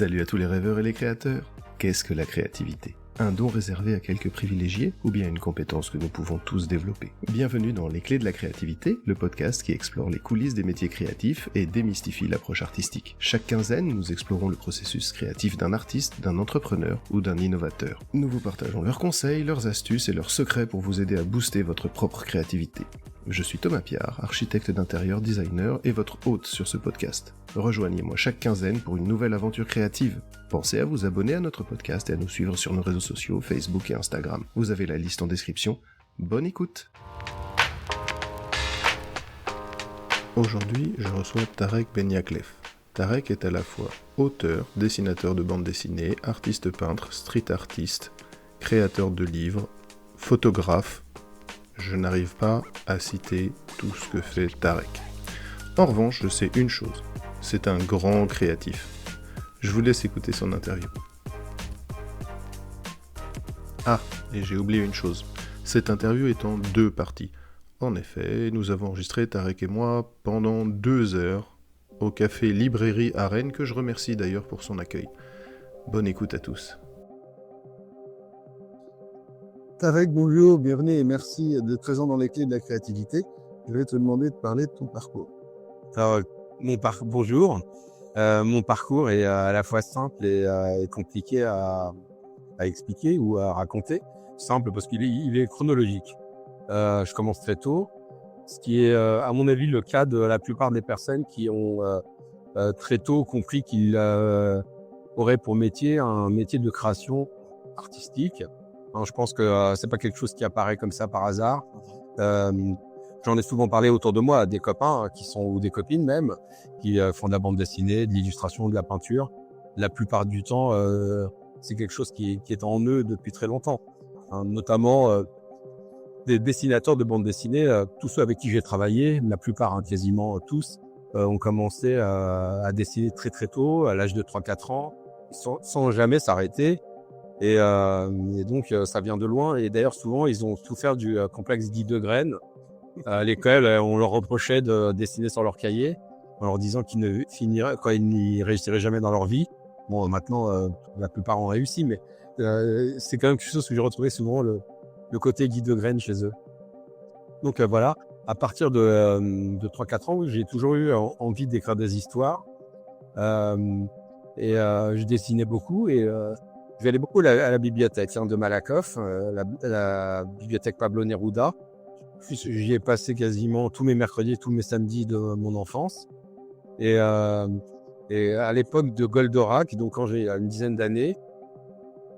Salut à tous les rêveurs et les créateurs. Qu'est-ce que la créativité ? Un don réservé à quelques privilégiés ou bien une compétence que nous pouvons tous développer ? Bienvenue dans Les Clés de la créativité, le podcast qui explore les coulisses des métiers créatifs et démystifie l'approche artistique. Chaque quinzaine, nous explorons le processus créatif d'un artiste, d'un entrepreneur ou d'un innovateur. Nous vous partageons leurs conseils, leurs astuces et leurs secrets pour vous aider à booster votre propre créativité. Je suis Thomas Piard, architecte d'intérieur, designer et votre hôte sur ce podcast. Rejoignez-moi chaque quinzaine pour une nouvelle aventure créative. Pensez à vous abonner à notre podcast et à nous suivre sur nos réseaux sociaux, Facebook et Instagram. Vous avez la liste en description. Bonne écoute! Aujourd'hui, je reçois Tarek Beniaklef. Tarek est à la fois auteur, dessinateur de bande dessinée, artiste peintre, street artiste, créateur de livres, photographe. Je n'arrive pas à citer tout ce que fait Tarek. En revanche, je sais une chose, c'est un grand créatif. Je vous laisse écouter son interview. Ah, et j'ai oublié une chose, cette interview est en 2 parties. En effet, nous avons enregistré, Tarek et moi, pendant 2 heures, au café Librairie à Rennes, que je remercie d'ailleurs pour son accueil. Bonne écoute à tous. Tarek, bonjour, bienvenue et merci d'être présent dans les clés de la créativité. Je vais te demander de parler de ton parcours. Alors, bonjour. Mon parcours est à la fois simple et compliqué à expliquer ou à raconter. Simple parce qu'il est chronologique. Je commence très tôt, ce qui est à mon avis le cas de la plupart des personnes qui ont très tôt compris qu'ils auraient pour métier un métier de création artistique. Je pense que c'est pas quelque chose qui apparaît comme ça par hasard. J'en ai souvent parlé autour de moi à des copains ou des copines même, qui font de la bande dessinée, de l'illustration, de la peinture. La plupart du temps, c'est quelque chose qui est en eux depuis très longtemps. Notamment des dessinateurs de bande dessinée, tous ceux avec qui j'ai travaillé, la plupart, quasiment tous, ont commencé à dessiner très très tôt, à l'âge de 3-4 ans, sans jamais s'arrêter. Et donc, ça vient de loin. Et d'ailleurs, souvent, ils ont souffert du complexe Guy de Graine. À l'école, on leur reprochait de dessiner sur leur cahier, en leur disant qu'ils n'y réussiraient jamais dans leur vie. Bon, maintenant, la plupart ont réussi, mais c'est quand même quelque chose que j'ai retrouvé souvent, le côté Guy de Graine chez eux. Donc voilà, à partir de 3-4 ans, j'ai toujours eu envie d'écrire des histoires. Je dessinais beaucoup et je vais aller beaucoup à la bibliothèque de Malakoff, la bibliothèque Pablo Neruda. J'y ai passé quasiment tous mes mercredis, tous mes samedis de mon enfance. Et à l'époque de Goldorak, donc quand j'ai une dizaine d'années,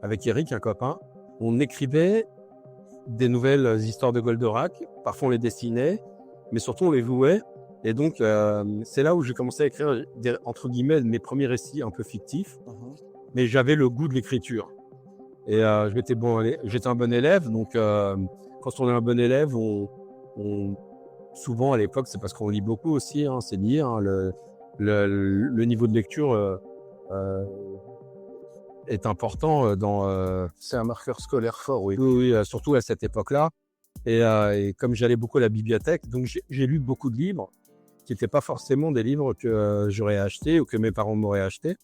avec Eric, un copain, on écrivait des nouvelles histoires de Goldorak. Parfois on les dessinait, mais surtout on les jouait. Et donc c'est là où j'ai commencé à écrire entre guillemets mes premiers récits un peu fictifs. Mais j'avais le goût de l'écriture. Et j'étais un bon élève, donc quand on est un bon élève, souvent à l'époque, c'est parce qu'on lit beaucoup aussi, c'est lié, le niveau de lecture est important C'est un marqueur scolaire fort, oui. Oui, surtout à cette époque-là. Et comme j'allais beaucoup à la bibliothèque, donc j'ai lu beaucoup de livres qui n'étaient pas forcément des livres que j'aurais achetés ou que mes parents m'auraient achetés.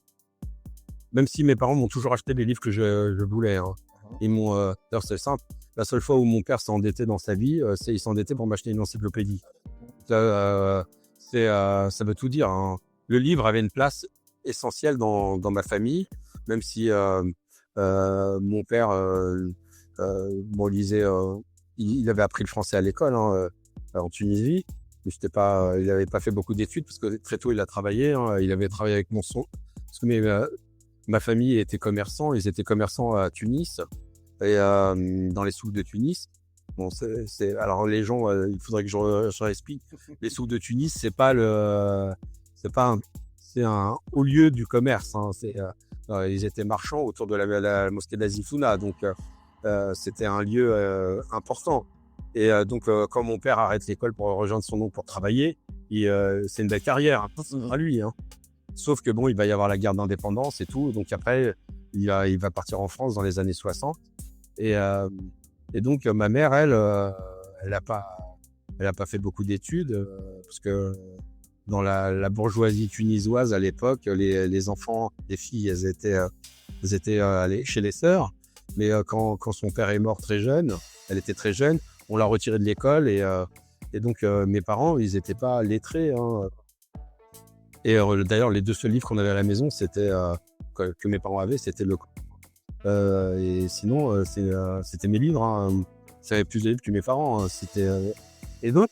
Même si mes parents m'ont toujours acheté les livres que je voulais. Ils m'ont, d'ailleurs c'est simple, la seule fois où mon père s'est endetté dans sa vie, il s'est endetté pour m'acheter une encyclopédie. Ça veut tout dire. Le livre avait une place essentielle dans ma famille, même si mon père lisait, il avait appris le français à l'école en Tunisie, mais il n'avait pas fait beaucoup d'études parce que très tôt il a travaillé. Il avait travaillé avec mon son, parce que ma famille était commerçant, ils étaient commerçants à Tunis et dans les souks de Tunis. Bon, alors les gens, il faudrait que je explique. Les souks de Tunis, c'est un haut lieu du commerce. Ils étaient marchands autour de la mosquée d'Azifuna, donc c'était un lieu important. Et donc quand mon père arrête l'école pour rejoindre son oncle pour travailler, c'est une belle carrière à lui. Sauf que il va y avoir la guerre d'indépendance et tout. Donc après, il va partir en France dans les années 60. Et donc ma mère, elle a pas fait beaucoup d'études parce que dans la bourgeoisie tunisoise à l'époque, les enfants, les filles, elles étaient allées chez les sœurs. Mais quand son père est mort très jeune, elle était très jeune, on l'a retirée de l'école et donc mes parents, ils n'étaient pas lettrés. Hein. Et d'ailleurs, les 2 seuls livres qu'on avait à la maison, c'était que mes parents avaient, c'était le et sinon, c'était mes livres. Hein. J'avais plus de livres que mes parents. Hein. Et donc,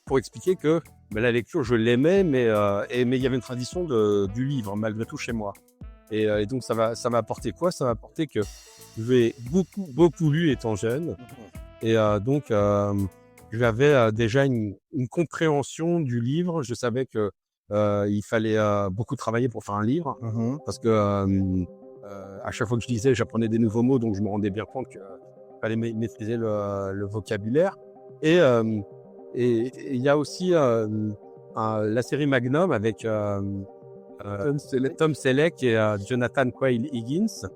pour expliquer que la lecture, je l'aimais, mais il y avait une tradition du livre, malgré tout, chez moi. Et donc, ça m'a apporté quoi? Ça m'a apporté que j'ai beaucoup lu étant jeune. Et donc, j'avais déjà une compréhension du livre. Je savais que il fallait beaucoup travailler pour faire un livre. Parce que à chaque fois que je lisais, j'apprenais des nouveaux mots, donc je me rendais bien compte qu'il fallait maîtriser le vocabulaire. Et il y a aussi la série Magnum avec Tom Selleck et Jonathan Quayle Higgins,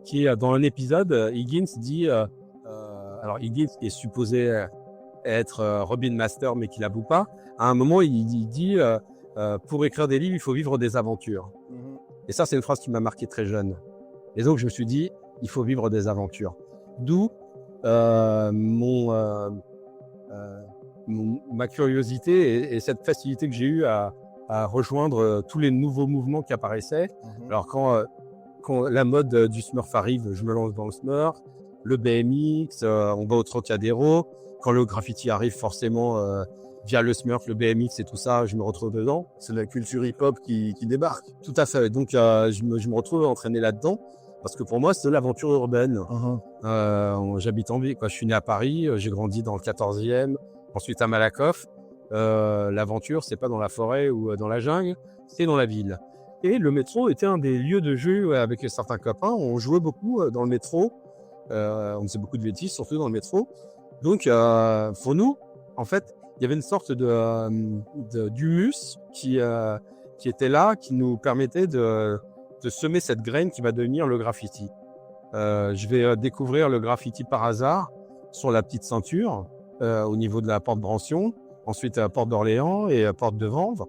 qui dans un épisode, Higgins dit, alors Higgins est supposé être Robin Master, mais qui l'avoue pas. À un moment, il dit pour écrire des livres, il faut vivre des aventures. Et ça, c'est une phrase qui m'a marqué très jeune. Et donc, je me suis dit, il faut vivre des aventures. D'où ma curiosité et cette facilité que j'ai eue à rejoindre tous les nouveaux mouvements qui apparaissaient. Alors, quand la mode du Smurf arrive, je me lance dans le Smurf. Le BMX, on va au Trocadéro. Quand le graffiti arrive, forcément, via le Smurf, le BMX et tout ça, je me retrouve dedans. C'est la culture hip-hop qui débarque. Tout à fait. Donc, je me retrouve entraîné là-dedans. Parce que pour moi, c'est de l'aventure urbaine. J'habite en ville. Je suis né à Paris, j'ai grandi dans le 14e, ensuite à Malakoff. L'aventure, c'est pas dans la forêt ou dans la jungle, c'est dans la ville. Et le métro était un des lieux de jeu avec certains copains. On jouait beaucoup dans le métro. On faisait beaucoup de bêtises, surtout dans le métro. Donc, pour nous, en fait, il y avait une sorte d'humus qui était là, qui nous permettait de semer cette graine qui va devenir le graffiti. Je vais découvrir le graffiti par hasard sur la petite ceinture au niveau de la porte Brancion, ensuite à la porte d'Orléans et à la porte de Vanves.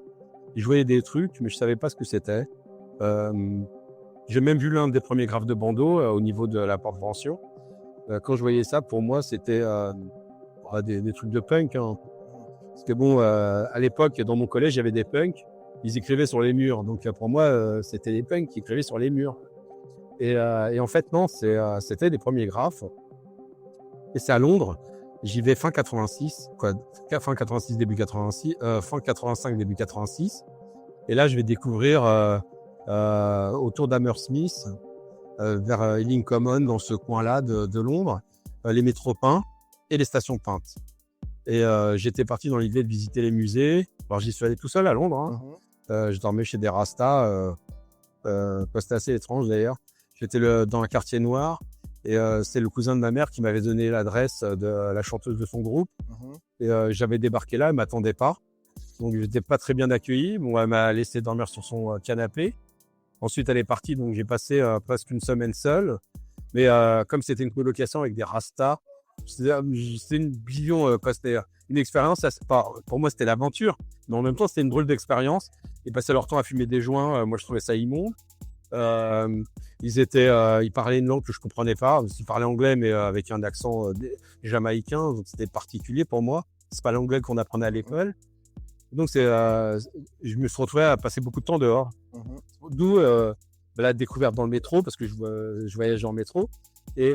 Je voyais des trucs, mais je savais pas ce que c'était. J'ai même vu l'un des premiers graphes de bandeau au niveau de la porte Brancion. Quand je voyais ça, pour moi, c'était des trucs de punk. Hein. Parce que bon, à l'époque, dans mon collège, il y avait des punks. Ils écrivaient sur les murs. Donc, pour moi, c'était des punks qui écrivaient sur les murs. Et en fait, non, c'était les premiers graphes. Et c'est à Londres. J'y vais fin 86, fin 86, début 86, fin 85, début 86. Et là, je vais découvrir autour d'Hammersmith, vers Ealing Common, dans ce coin-là de Londres, les métros peints et les stations peintes. Et j'étais parti dans l'idée de visiter les musées. Alors, j'y suis allé tout seul à Londres. Hein. Je dormais chez des Rastas. C'était assez étrange d'ailleurs. J'étais dans un quartier noir. Et c'est le cousin de ma mère qui m'avait donné l'adresse de la chanteuse de son groupe. Et j'avais débarqué là, elle m'attendait pas. Donc, j'étais pas très bien accueilli. Bon, elle m'a laissé dormir sur son canapé. Ensuite, elle est partie, donc j'ai passé presque une semaine seule. Mais comme c'était une colocation avec des Rastas, c'était une vision, c'était une expérience. Pour moi, c'était l'aventure. Mais en même temps, c'était une drôle d'expérience. Ils passaient leur temps à fumer des joints. Moi, je trouvais ça immonde. Ils parlaient une langue que je comprenais pas. Ils parlaient anglais, mais avec un accent jamaïcain. Donc, c'était particulier pour moi. C'est pas l'anglais qu'on apprenait à l'école. Donc, je me suis retrouvé à passer beaucoup de temps dehors. D'où la découverte dans le métro, parce que je voyageais en métro. Et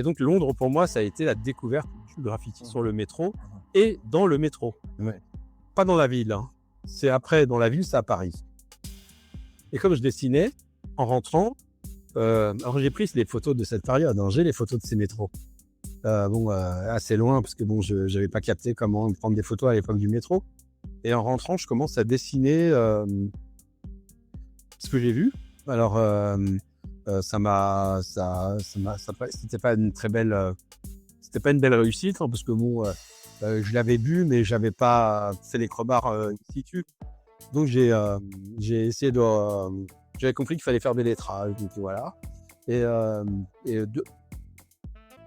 donc, Londres, pour moi, ça a été la découverte du graffiti sur le métro et dans le métro. Ouais. Pas dans la ville. Hein. C'est après, dans la ville, c'est à Paris. Et comme je dessinais, en rentrant, alors j'ai pris les photos de cette période. Hein. J'ai les photos de ces métros. Assez loin, parce que bon, je n'avais pas capté comment prendre des photos à l'époque du métro. Et en rentrant, je commence à dessiner ce que j'ai vu. Alors, c'était pas une très belle, c'était pas une belle réussite, hein, parce que bon, je l'avais vu, mais j'avais pas fait les crobards in situ. Donc j'ai essayé j'avais compris qu'il fallait faire des lettrages, donc voilà.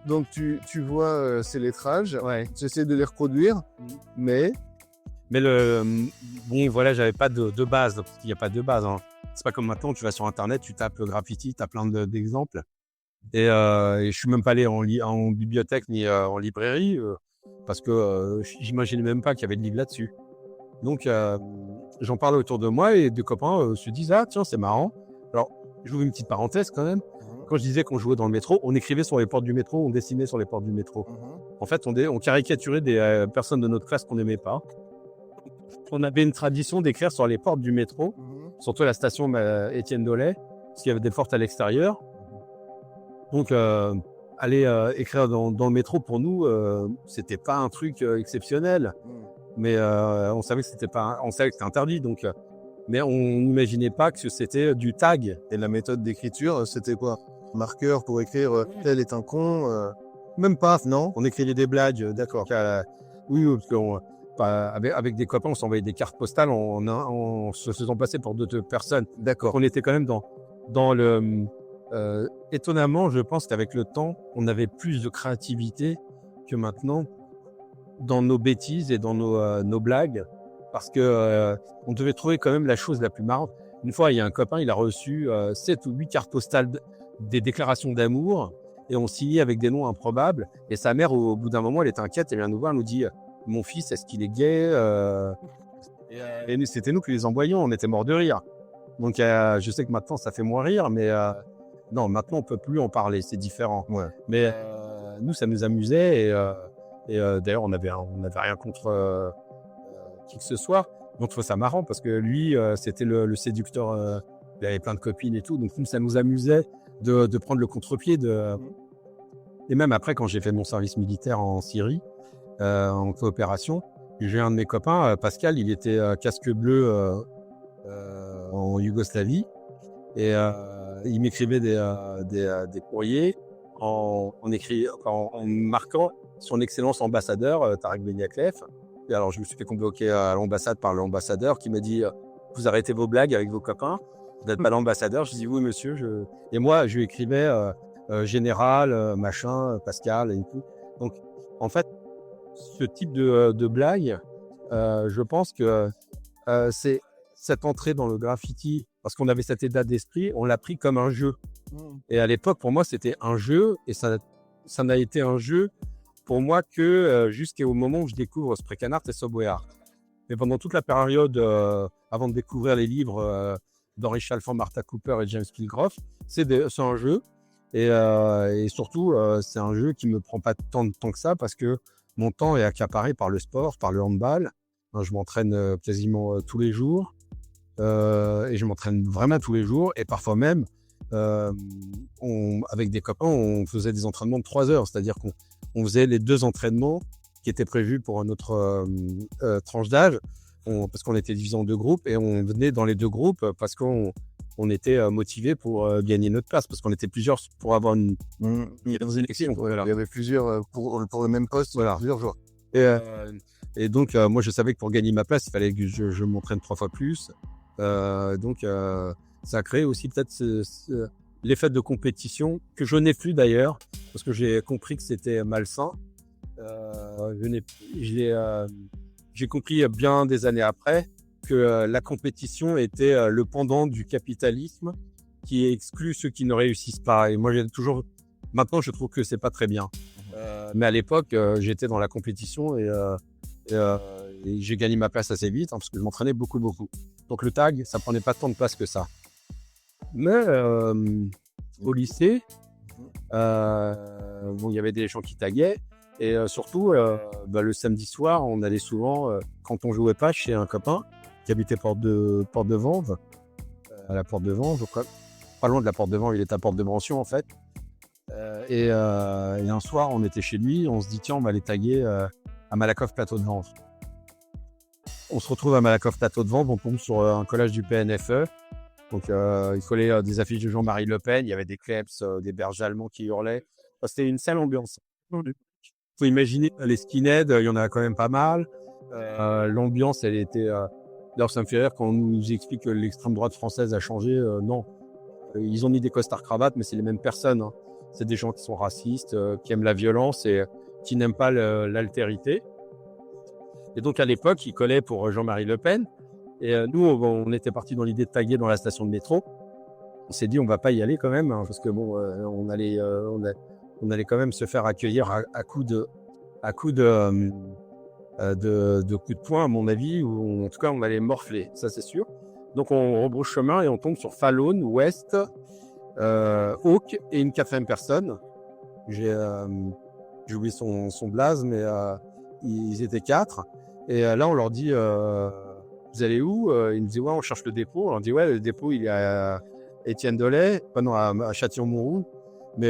Donc tu vois ces lettrages, Ouais. tu essaies de les reproduire, mais Mais bon, voilà, j'avais pas de base, parce qu'il n'y a pas de base. Hein. C'est pas comme maintenant, tu vas sur Internet, tu tapes graffiti, tu as plein d'exemples. Et je suis même pas allé en bibliothèque ni en librairie, parce que j'imaginais même pas qu'il y avait de livres là-dessus. Donc, j'en parlais autour de moi et des copains se disent « Ah, tiens, c'est marrant ». Alors, j'ouvre une petite parenthèse quand même. Quand je disais qu'on jouait dans le métro, on écrivait sur les portes du métro, on dessinait sur les portes du métro. En fait, on caricaturait des personnes de notre classe qu'on n'aimait pas. On avait une tradition d'écrire sur les portes du métro, surtout à la station Étienne Dolay, parce qu'il y avait des portes à l'extérieur. Donc, aller écrire dans le métro, pour nous, c'était pas un truc exceptionnel. Mais on savait que c'était interdit. Donc, mais on n'imaginait pas que c'était du tag. Et la méthode d'écriture, c'était quoi? Marqueur pour écrire tel est un con Même pas, non? On écrivait des blagues, d'accord. Oui, parce qu'on avec des copains, on s'envoyait des cartes postales en se faisant passer pour d'autres personnes. D'accord. On était quand même dans le... étonnamment, je pense qu'avec le temps, on avait plus de créativité que maintenant dans nos bêtises et dans nos blagues, parce que on devait trouver quand même la chose la plus marrante. Une fois, il y a un copain, il a reçu 7 ou 8 cartes postales des déclarations d'amour, et on signait avec des noms improbables. Et sa mère, au bout d'un moment, elle était inquiète, elle vient nous voir, elle nous dit « Mon fils, est-ce qu'il est gay ?» Et c'était nous qui les envoyions, on était morts de rire. Donc, je sais que maintenant, ça fait moins rire, mais non, maintenant, on peut plus en parler, c'est différent. Ouais. Mais nous, ça nous amusait, et d'ailleurs, on n'avait rien contre qui que ce soit. Donc, je trouve ça marrant, parce que lui, c'était le séducteur, il avait plein de copines et tout, donc nous, ça nous amusait de prendre le contre-pied. Et même après, quand j'ai fait mon service militaire en Syrie, en coopération, j'ai un de mes copains, Pascal, il était casque bleu en Yougoslavie, et il m'écrivait des courriers en marquant son excellence ambassadeur, Tarek Beniaklev. Et alors, je me suis fait convoquer à l'ambassade par l'ambassadeur qui m'a dit « Vous arrêtez vos blagues avec vos copains, vous n'êtes pas l'ambassadeur ?» Je dis « Oui, monsieur. » Et moi, je lui écrivais général, machin, Pascal et tout. Donc, en fait, ce type de blague, je pense que c'est cette entrée dans le graffiti, parce qu'on avait cet état d'esprit, on l'a pris comme un jeu. Et à l'époque, pour moi, c'était un jeu, et ça n'a été un jeu pour moi que jusqu'au moment où je découvre Spraycan Art et Subway Art. Mais pendant toute la période, avant de découvrir les livres d'Henri Chalfant, Martha Cooper et James Pilgroff, c'est un jeu. Et surtout, c'est un jeu qui me prend pas tant de temps que ça, parce que mon temps est accaparé par le sport, par le handball. Je m'entraîne quasiment tous les jours. Et je m'entraîne vraiment tous les jours. Et parfois même, avec des copains, on faisait des entraînements de 3 heures. C'est-à-dire qu'on faisait les 2 entraînements qui étaient prévus pour notre tranche d'âge, parce qu'on était divisé en 2 groupes, et on venait dans les 2 groupes parce qu'on était motivés pour gagner notre place, parce qu'on était plusieurs pour avoir une élection. Voilà. Il y avait plusieurs pour le même poste, voilà. Plusieurs joueurs. Et donc, moi, je savais que pour gagner ma place, il fallait que je m'entraîne 3 fois plus. Donc, ça a créé aussi peut-être l'effet de compétition, que je n'ai plus d'ailleurs, parce que j'ai compris que c'était malsain. J'ai compris bien des années après que la compétition était le pendant du capitalisme qui exclut ceux qui ne réussissent pas. Et moi, maintenant, je trouve que c'est pas très bien. Mais à l'époque, j'étais dans la compétition et j'ai gagné ma place assez vite, parce que je m'entraînais beaucoup. Donc le tag, ça prenait pas tant de place que ça. Mais au lycée, il y avait des gens qui taguaient, et surtout le samedi soir, on allait souvent, quand on jouait pas, chez un copain qui habitait porte de Vanves, à la porte de Vanves, pas loin de la porte de Vanves, il était à Porte de Branchion en fait. Et un soir, on était chez lui, on se dit tiens, on va aller taguer à Malakoff Plateau de Vanves. On se retrouve à Malakoff Plateau de Vanves, on tombe sur un collage du PNFE. Donc il collait des affiches de Jean-Marie Le Pen, il y avait des kleps, des bergers allemands qui hurlaient. C'était une sale ambiance. Il faut imaginer les skinheads, il y en a quand même pas mal. L'ambiance, elle était... D'ailleurs, ça me fait rire quand on nous explique que l'extrême droite française a changé. Non, ils ont mis des costards cravates, mais c'est les mêmes personnes. Hein. C'est des gens qui sont racistes, qui aiment la violence et qui n'aiment pas l'altérité. Et donc, à l'époque, il collait pour Jean-Marie Le Pen. Et nous, on était partis dans l'idée de taguer dans la station de métro. On s'est dit, on va pas y aller quand même, hein, parce que bon, on allait quand même se faire accueillir à coups de coups de poing, à mon avis, ou en tout cas, on allait morfler, ça c'est sûr. Donc, on rebrousse chemin et on tombe sur Falloon, West, Hawk et une quatrième personne. J'ai oublié son blaze, mais ils étaient 4. Et là, on leur dit, vous allez où? Ils nous disent, ouais, on cherche le dépôt. On leur dit, ouais, le dépôt, il est à Étienne Dolay, à Châtillon-Mauroux. Mais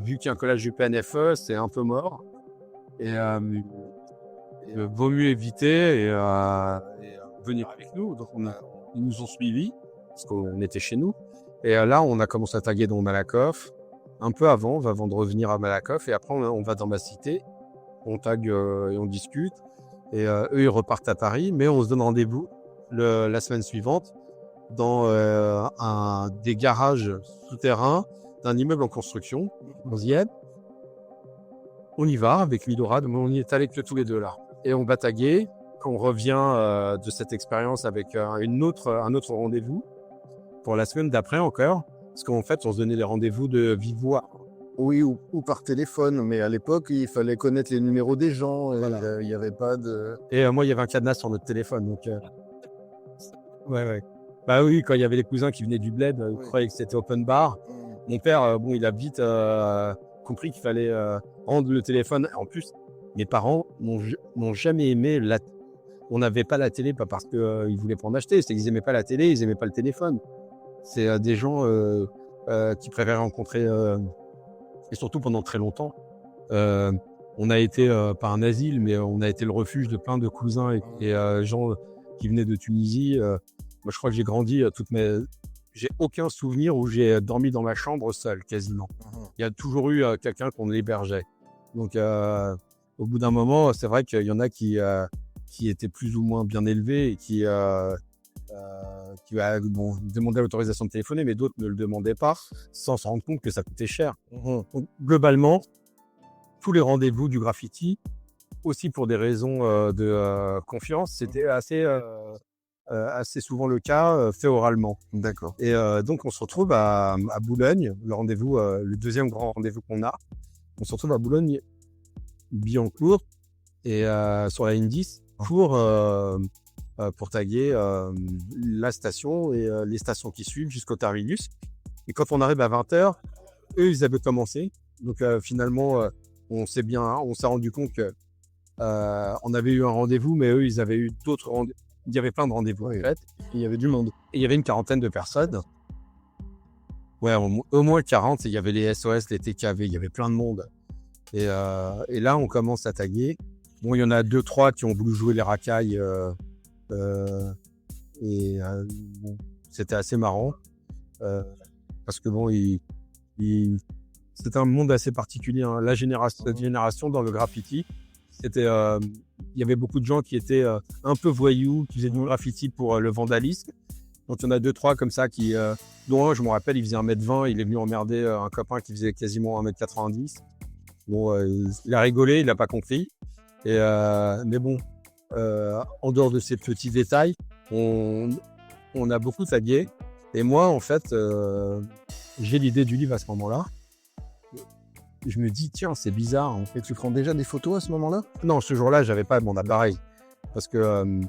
vu qu'il y a un collège du PNFE, c'est un peu mort. Et vaut mieux éviter et venir avec nous. Donc, ils nous ont suivis, parce qu'on était chez nous. Et là, on a commencé à taguer dans Malakoff. Un peu avant de revenir à Malakoff. Et après, on va dans ma cité. On tague et on discute. Et eux, ils repartent à Paris. Mais on se donne rendez-vous la semaine suivante dans des garages souterrains d'un immeuble en construction, 11e. On y va avec Milorad, mais on y est allés que tous les deux là. Et on va taguer. Quand on revient de cette expérience avec un autre rendez-vous pour la semaine d'après encore, parce qu'en fait, on se donnait des rendez-vous de vive voix. Oui, ou par téléphone, mais à l'époque, il fallait connaître les numéros des gens. Voilà. Il n'y avait pas de... Et moi, il y avait un cadenas sur notre téléphone, donc... Ouais. Bah oui, quand il y avait les cousins qui venaient du bled, ils croyaient que c'était open bar. Mon père, il a vite compris qu'il fallait rendre le téléphone. En plus, mes parents n'ont jamais aimé on n'avait pas la télé, pas parce qu'ils voulaient pas en acheter, c'est qu'ils n'aimaient pas la télé, ils n'aimaient pas le téléphone. C'est des gens qui préfèrent rencontrer, et surtout pendant très longtemps. On a été pas un asile, mais on a été le refuge de plein de cousins et gens qui venaient de Tunisie. Moi, je crois que j'ai grandi j'ai aucun souvenir où j'ai dormi dans ma chambre seul, quasiment. Il y a toujours eu quelqu'un qu'on hébergeait. Donc, au bout d'un moment, c'est vrai qu'il y en a qui étaient plus ou moins bien élevés et qui demandaient l'autorisation de téléphoner, mais d'autres ne le demandaient pas, sans se rendre compte que ça coûtait cher. Donc, globalement, tous les rendez-vous du graffiti, aussi pour des raisons de confiance, c'était assez souvent le cas, fait oralement. D'accord. Et donc, on se retrouve à Boulogne, le rendez-vous, le deuxième grand rendez-vous qu'on a. On se retrouve à Boulogne-Billancourt et sur la ligne 10 pour taguer la station et les stations qui suivent jusqu'au terminus. Et quand on arrive à 20h, eux, ils avaient commencé. Donc, finalement, on s'est rendu compte que on avait eu un rendez-vous, mais eux, ils avaient eu d'autres rendez-vous. Il y avait plein de rendez-vous, en fait. Il y avait du monde. Et il y avait une quarantaine de personnes. Ouais, au moins 40. Et il y avait les SOS, les TKV, il y avait plein de monde. Et là, on commence à taguer. Bon, il y en a 2-3 qui ont voulu jouer les racailles. C'était assez marrant. Parce que c'était un monde assez particulier. Hein. Cette génération dans le graffiti, il y avait beaucoup de gens qui étaient un peu voyous, qui faisaient du graffiti pour le vandalisme. Donc il y en a 2-3 comme ça dont un, je me rappelle, il faisait 1m20, il est venu emmerder un copain qui faisait quasiment 1m90. Bon, il a rigolé, il n'a pas compris. Mais bon, en dehors de ces petits détails, on a beaucoup tagué. Et moi, en fait, j'ai l'idée du livre à ce moment-là. Je me dis, tiens, c'est bizarre. Et tu prends déjà des photos à ce moment-là? Non, ce jour-là, j'avais pas mon appareil. Parce que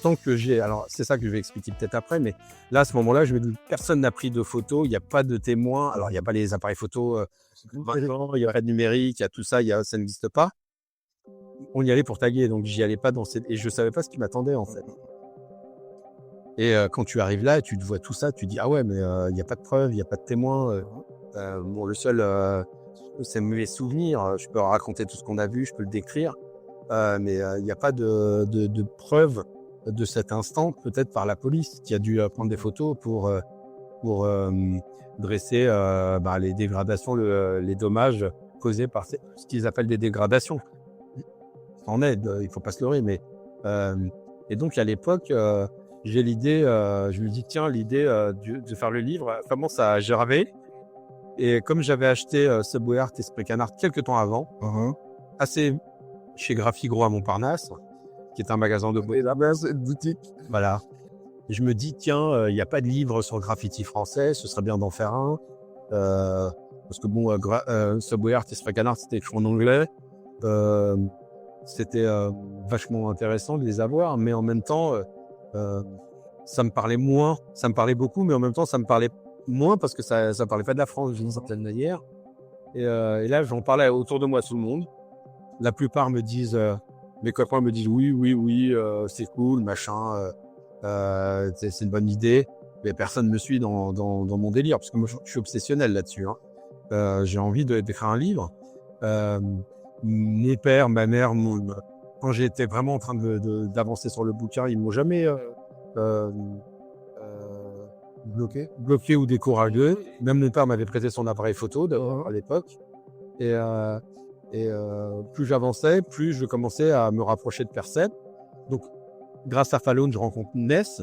tant que alors c'est ça que je vais expliquer peut-être après, mais là, à ce moment-là, je me dis, personne n'a pris de photos, il n'y a pas de témoins. Alors, il n'y a pas les appareils photos, maintenant, il n'y a pas de numérique, il y a tout ça, ça n'existe pas. On y allait pour taguer, donc j'y allais pas et je savais pas ce qui m'attendait, en fait. Et quand tu arrives là et tu te vois tout ça, tu dis, ah ouais, mais il n'y a pas de preuves, il n'y a pas de témoins. Le seul, c'est mes souvenirs. Je peux raconter tout ce qu'on a vu, je peux le décrire, mais il n'y a pas de preuves de cet instant, peut-être par la police qui a dû prendre des photos pour dresser les dégradations, les dommages causés par ce qu'ils appellent des dégradations. En aide, il faut pas se leurrer, mais et donc à l'époque, j'ai l'idée, je me dis tiens, l'idée de faire le livre commence à gerber. Et comme j'avais acheté Subway Art et Spray Canard quelques temps avant, assez chez Graphigro à Montparnasse, qui est un magasin de Et là-bas, cette boutique. voilà. Et je me dis, tiens, il n'y a pas de livre sur le graffiti français, ce serait bien d'en faire un. Parce que bon, Subway Art et Sprague Art, c'était écrit en anglais. C'était vachement intéressant de les avoir, mais en même temps, ça me parlait moins. Ça me parlait beaucoup, mais en même temps, ça me parlait moins parce que ça parlait pas de la France d'une certaine manière. Et là, j'en parlais autour de moi à tout le monde. La plupart me disent, mes copains me disent oui, c'est cool, machin, c'est une bonne idée. Mais personne me suit dans mon délire parce que moi, je suis obsessionnel là-dessus. Hein. J'ai envie d'écrire un livre. Mon père, ma mère, quand j'étais vraiment en train d'avancer sur le bouquin, ils m'ont jamais bloqué ou découragé. Même mon père m'avait prêté son appareil photo à l'époque. Et plus j'avançais, plus je commençais à me rapprocher de personnes. Donc, grâce à Falloon, je rencontre Ness,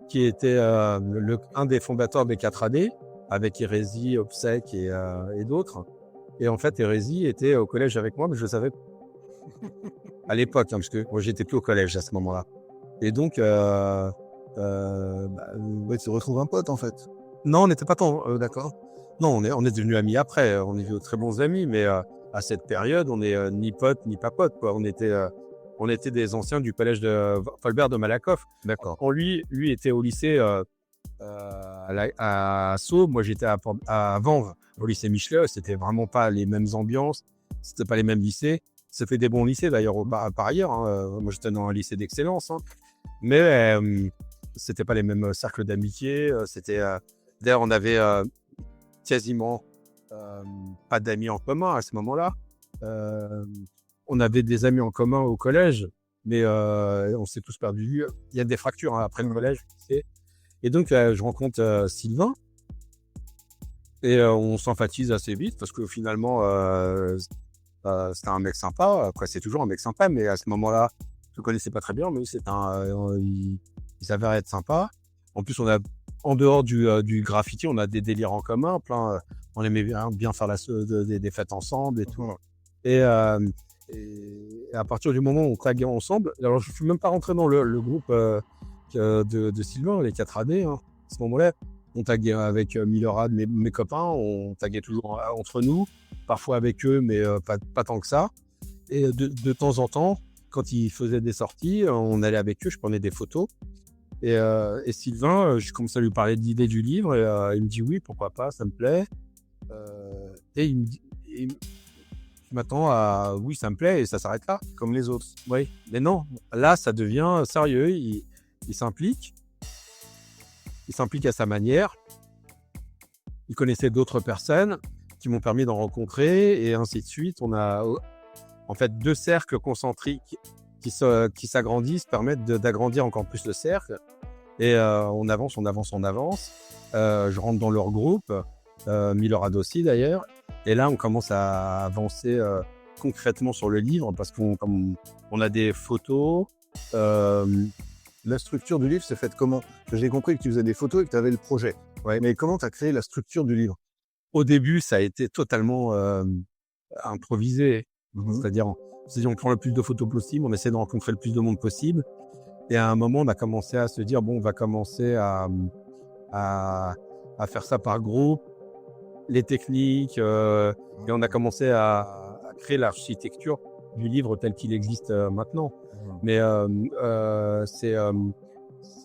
qui était un des fondateurs des 4 AD, avec Hérésie, Obsèque et d'autres. Et en fait, Hérésie était au collège avec moi, mais je le savais à l'époque, hein, parce que moi, j'étais plus au collège à ce moment-là. Et donc, tu retrouves un pote, en fait. non, on n'était pas tant d'accord. Non, on est devenus amis après. On est devenus très bons amis, mais à cette période, on est ni potes ni pas potes, quoi. On était des anciens du collège de Folbert de Malakoff. D'accord. Quand lui était au lycée à Sceaux, moi j'étais à Vanves, au lycée Michelet. C'était vraiment pas les mêmes ambiances, c'était pas les mêmes lycées. Ça fait des bons lycées d'ailleurs par ailleurs. Hein. Moi j'étais dans un lycée d'excellence, hein. Mais c'était pas les mêmes cercles d'amitié. D'ailleurs on avait quasiment pas d'amis en commun à ce moment-là. On avait des amis en commun au collège, mais on s'est tous perdus. Il y a des fractures, hein, après le collège. Et donc, je rencontre Sylvain et on s'empatise assez vite parce que finalement, c'était un mec sympa. Après, c'est toujours un mec sympa, mais à ce moment-là, je le connaissais pas très bien, mais il s'avère être sympa. En plus, en dehors du graffiti, on a des délires en commun, plein. On aimait bien faire des fêtes ensemble et tout. Et à partir du moment où on taguait ensemble, alors je suis même pas rentré dans le groupe de Sylvain, les 4 AD, hein. À ce moment-là, on taguait avec Milorad, mes copains, on taguait toujours entre nous, parfois avec eux, mais pas tant que ça. Et de temps en temps, quand ils faisaient des sorties, on allait avec eux, je prenais des photos. Et Sylvain, je commençais à lui parler de l'idée du livre, et il me dit oui, pourquoi pas, ça me plaît. Et il me dit, je m'attends à oui, ça me plaît, et ça s'arrête là, comme les autres. Oui, mais non, là, ça devient sérieux, il s'implique. Il s'implique à sa manière. Il connaissait d'autres personnes qui m'ont permis d'en rencontrer, et ainsi de suite. On a en fait 2 cercles concentriques qui s'agrandissent, permettent d'agrandir encore plus le cercle. Et on avance. Je rentre dans leur groupe, Milorad aussi d'ailleurs. Et là, on commence à avancer concrètement sur le livre parce qu'on a des photos. La structure du livre s'est faite comment? Parce que j'ai compris que tu faisais des photos et que tu avais le projet. Ouais. Mais comment tu as créé la structure du livre? Au début, ça a été totalement improvisé. C'est-à-dire, on prend le plus de photos possible, on essaie de rencontrer le plus de monde possible. Et à un moment, on a commencé à se dire, bon, on va commencer à faire ça par groupe, les techniques, et on a commencé à créer l'architecture du livre tel qu'il existe maintenant. Mais c'est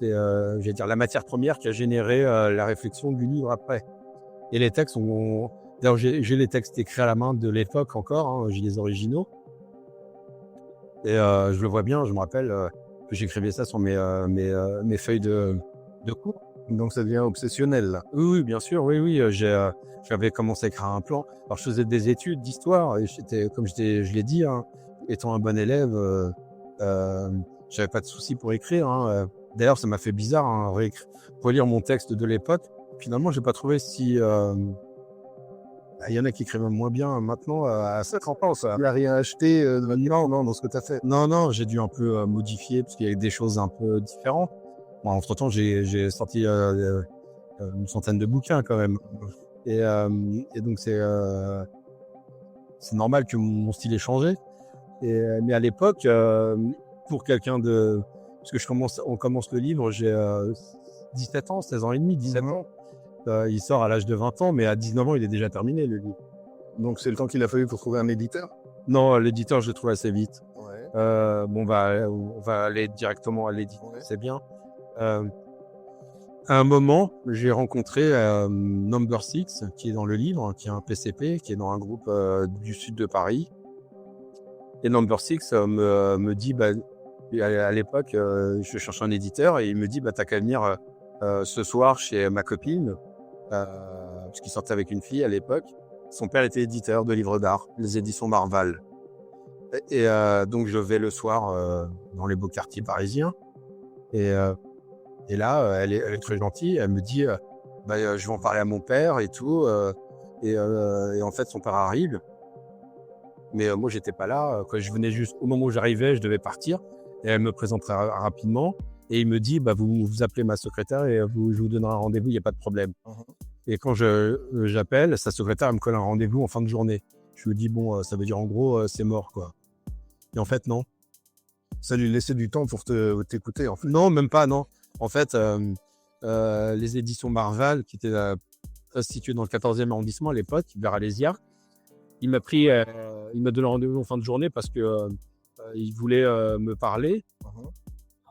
je vais dire, la matière première qui a généré la réflexion du livre après. Et les textes d'ailleurs, j'ai les textes écrits à la main de l'époque encore, hein, j'ai les originaux. Et je le vois bien, je me rappelle que j'écrivais ça sur mes feuilles de cours. Donc ça devient obsessionnel, là. Oui, bien sûr, oui. J'avais commencé à écrire un plan. Alors, je faisais des études d'histoire et je l'ai dit, hein, étant un bon élève, j'avais pas de soucis pour écrire. Hein. D'ailleurs, ça m'a fait bizarre, hein, relire mon texte de l'époque. Finalement, j'ai pas trouvé si... Il y en a qui écrivent moins bien maintenant, à 50 ans, ça. Tu n'as rien acheté dans ce que tu as fait? Non, j'ai dû un peu modifier parce qu'il y a des choses un peu différentes. Bon, entre-temps, j'ai sorti une centaine de bouquins quand même. Et donc, c'est normal que mon style ait changé. Mais à l'époque, pour quelqu'un parce que on commence le livre, j'ai 17 ans, 16 ans et demi, 17 ans. Il sort à l'âge de 20 ans, mais à 19 ans, il est déjà terminé, le livre. Donc c'est le temps qu'il a fallu pour trouver un éditeur? Non, l'éditeur, je l'ai trouvé assez vite. Ouais. On va aller directement à l'éditeur, c'est bien. À un moment, j'ai rencontré Number 6, qui est dans le livre, qui est un PCP, qui est dans un groupe du sud de Paris. Et Number 6 me dit, à l'époque, je cherche un éditeur, et il me dit, t'as qu'à venir ce soir chez ma copine, parce qu'il sortait avec une fille à l'époque. Son père était éditeur de livres d'art, les éditions Marval. Et donc je vais le soir dans les beaux quartiers parisiens. Et là, elle est très gentille. Elle me dit, je vais en parler à mon père et tout. Et en fait, son père arrive. Mais moi, j'étais pas là. Quand je venais juste au moment où j'arrivais, je devais partir. Et elle me présente rapidement. Et il me dit, vous appelez ma secrétaire et je vous donnerai un rendez-vous. Il n'y a pas de problème. Et quand j'appelle, sa secrétaire elle me colle un rendez-vous en fin de journée. Je lui dis, ça veut dire en gros, c'est mort, quoi. Et en fait, non. Ça lui laissait du temps pour t'écouter, en fait? Non, même pas, non. En fait, les éditions Marval, qui étaient situées dans le 14e arrondissement à l'époque, vers Alésia, il m'a donné rendez-vous en fin de journée parce que il voulait me parler,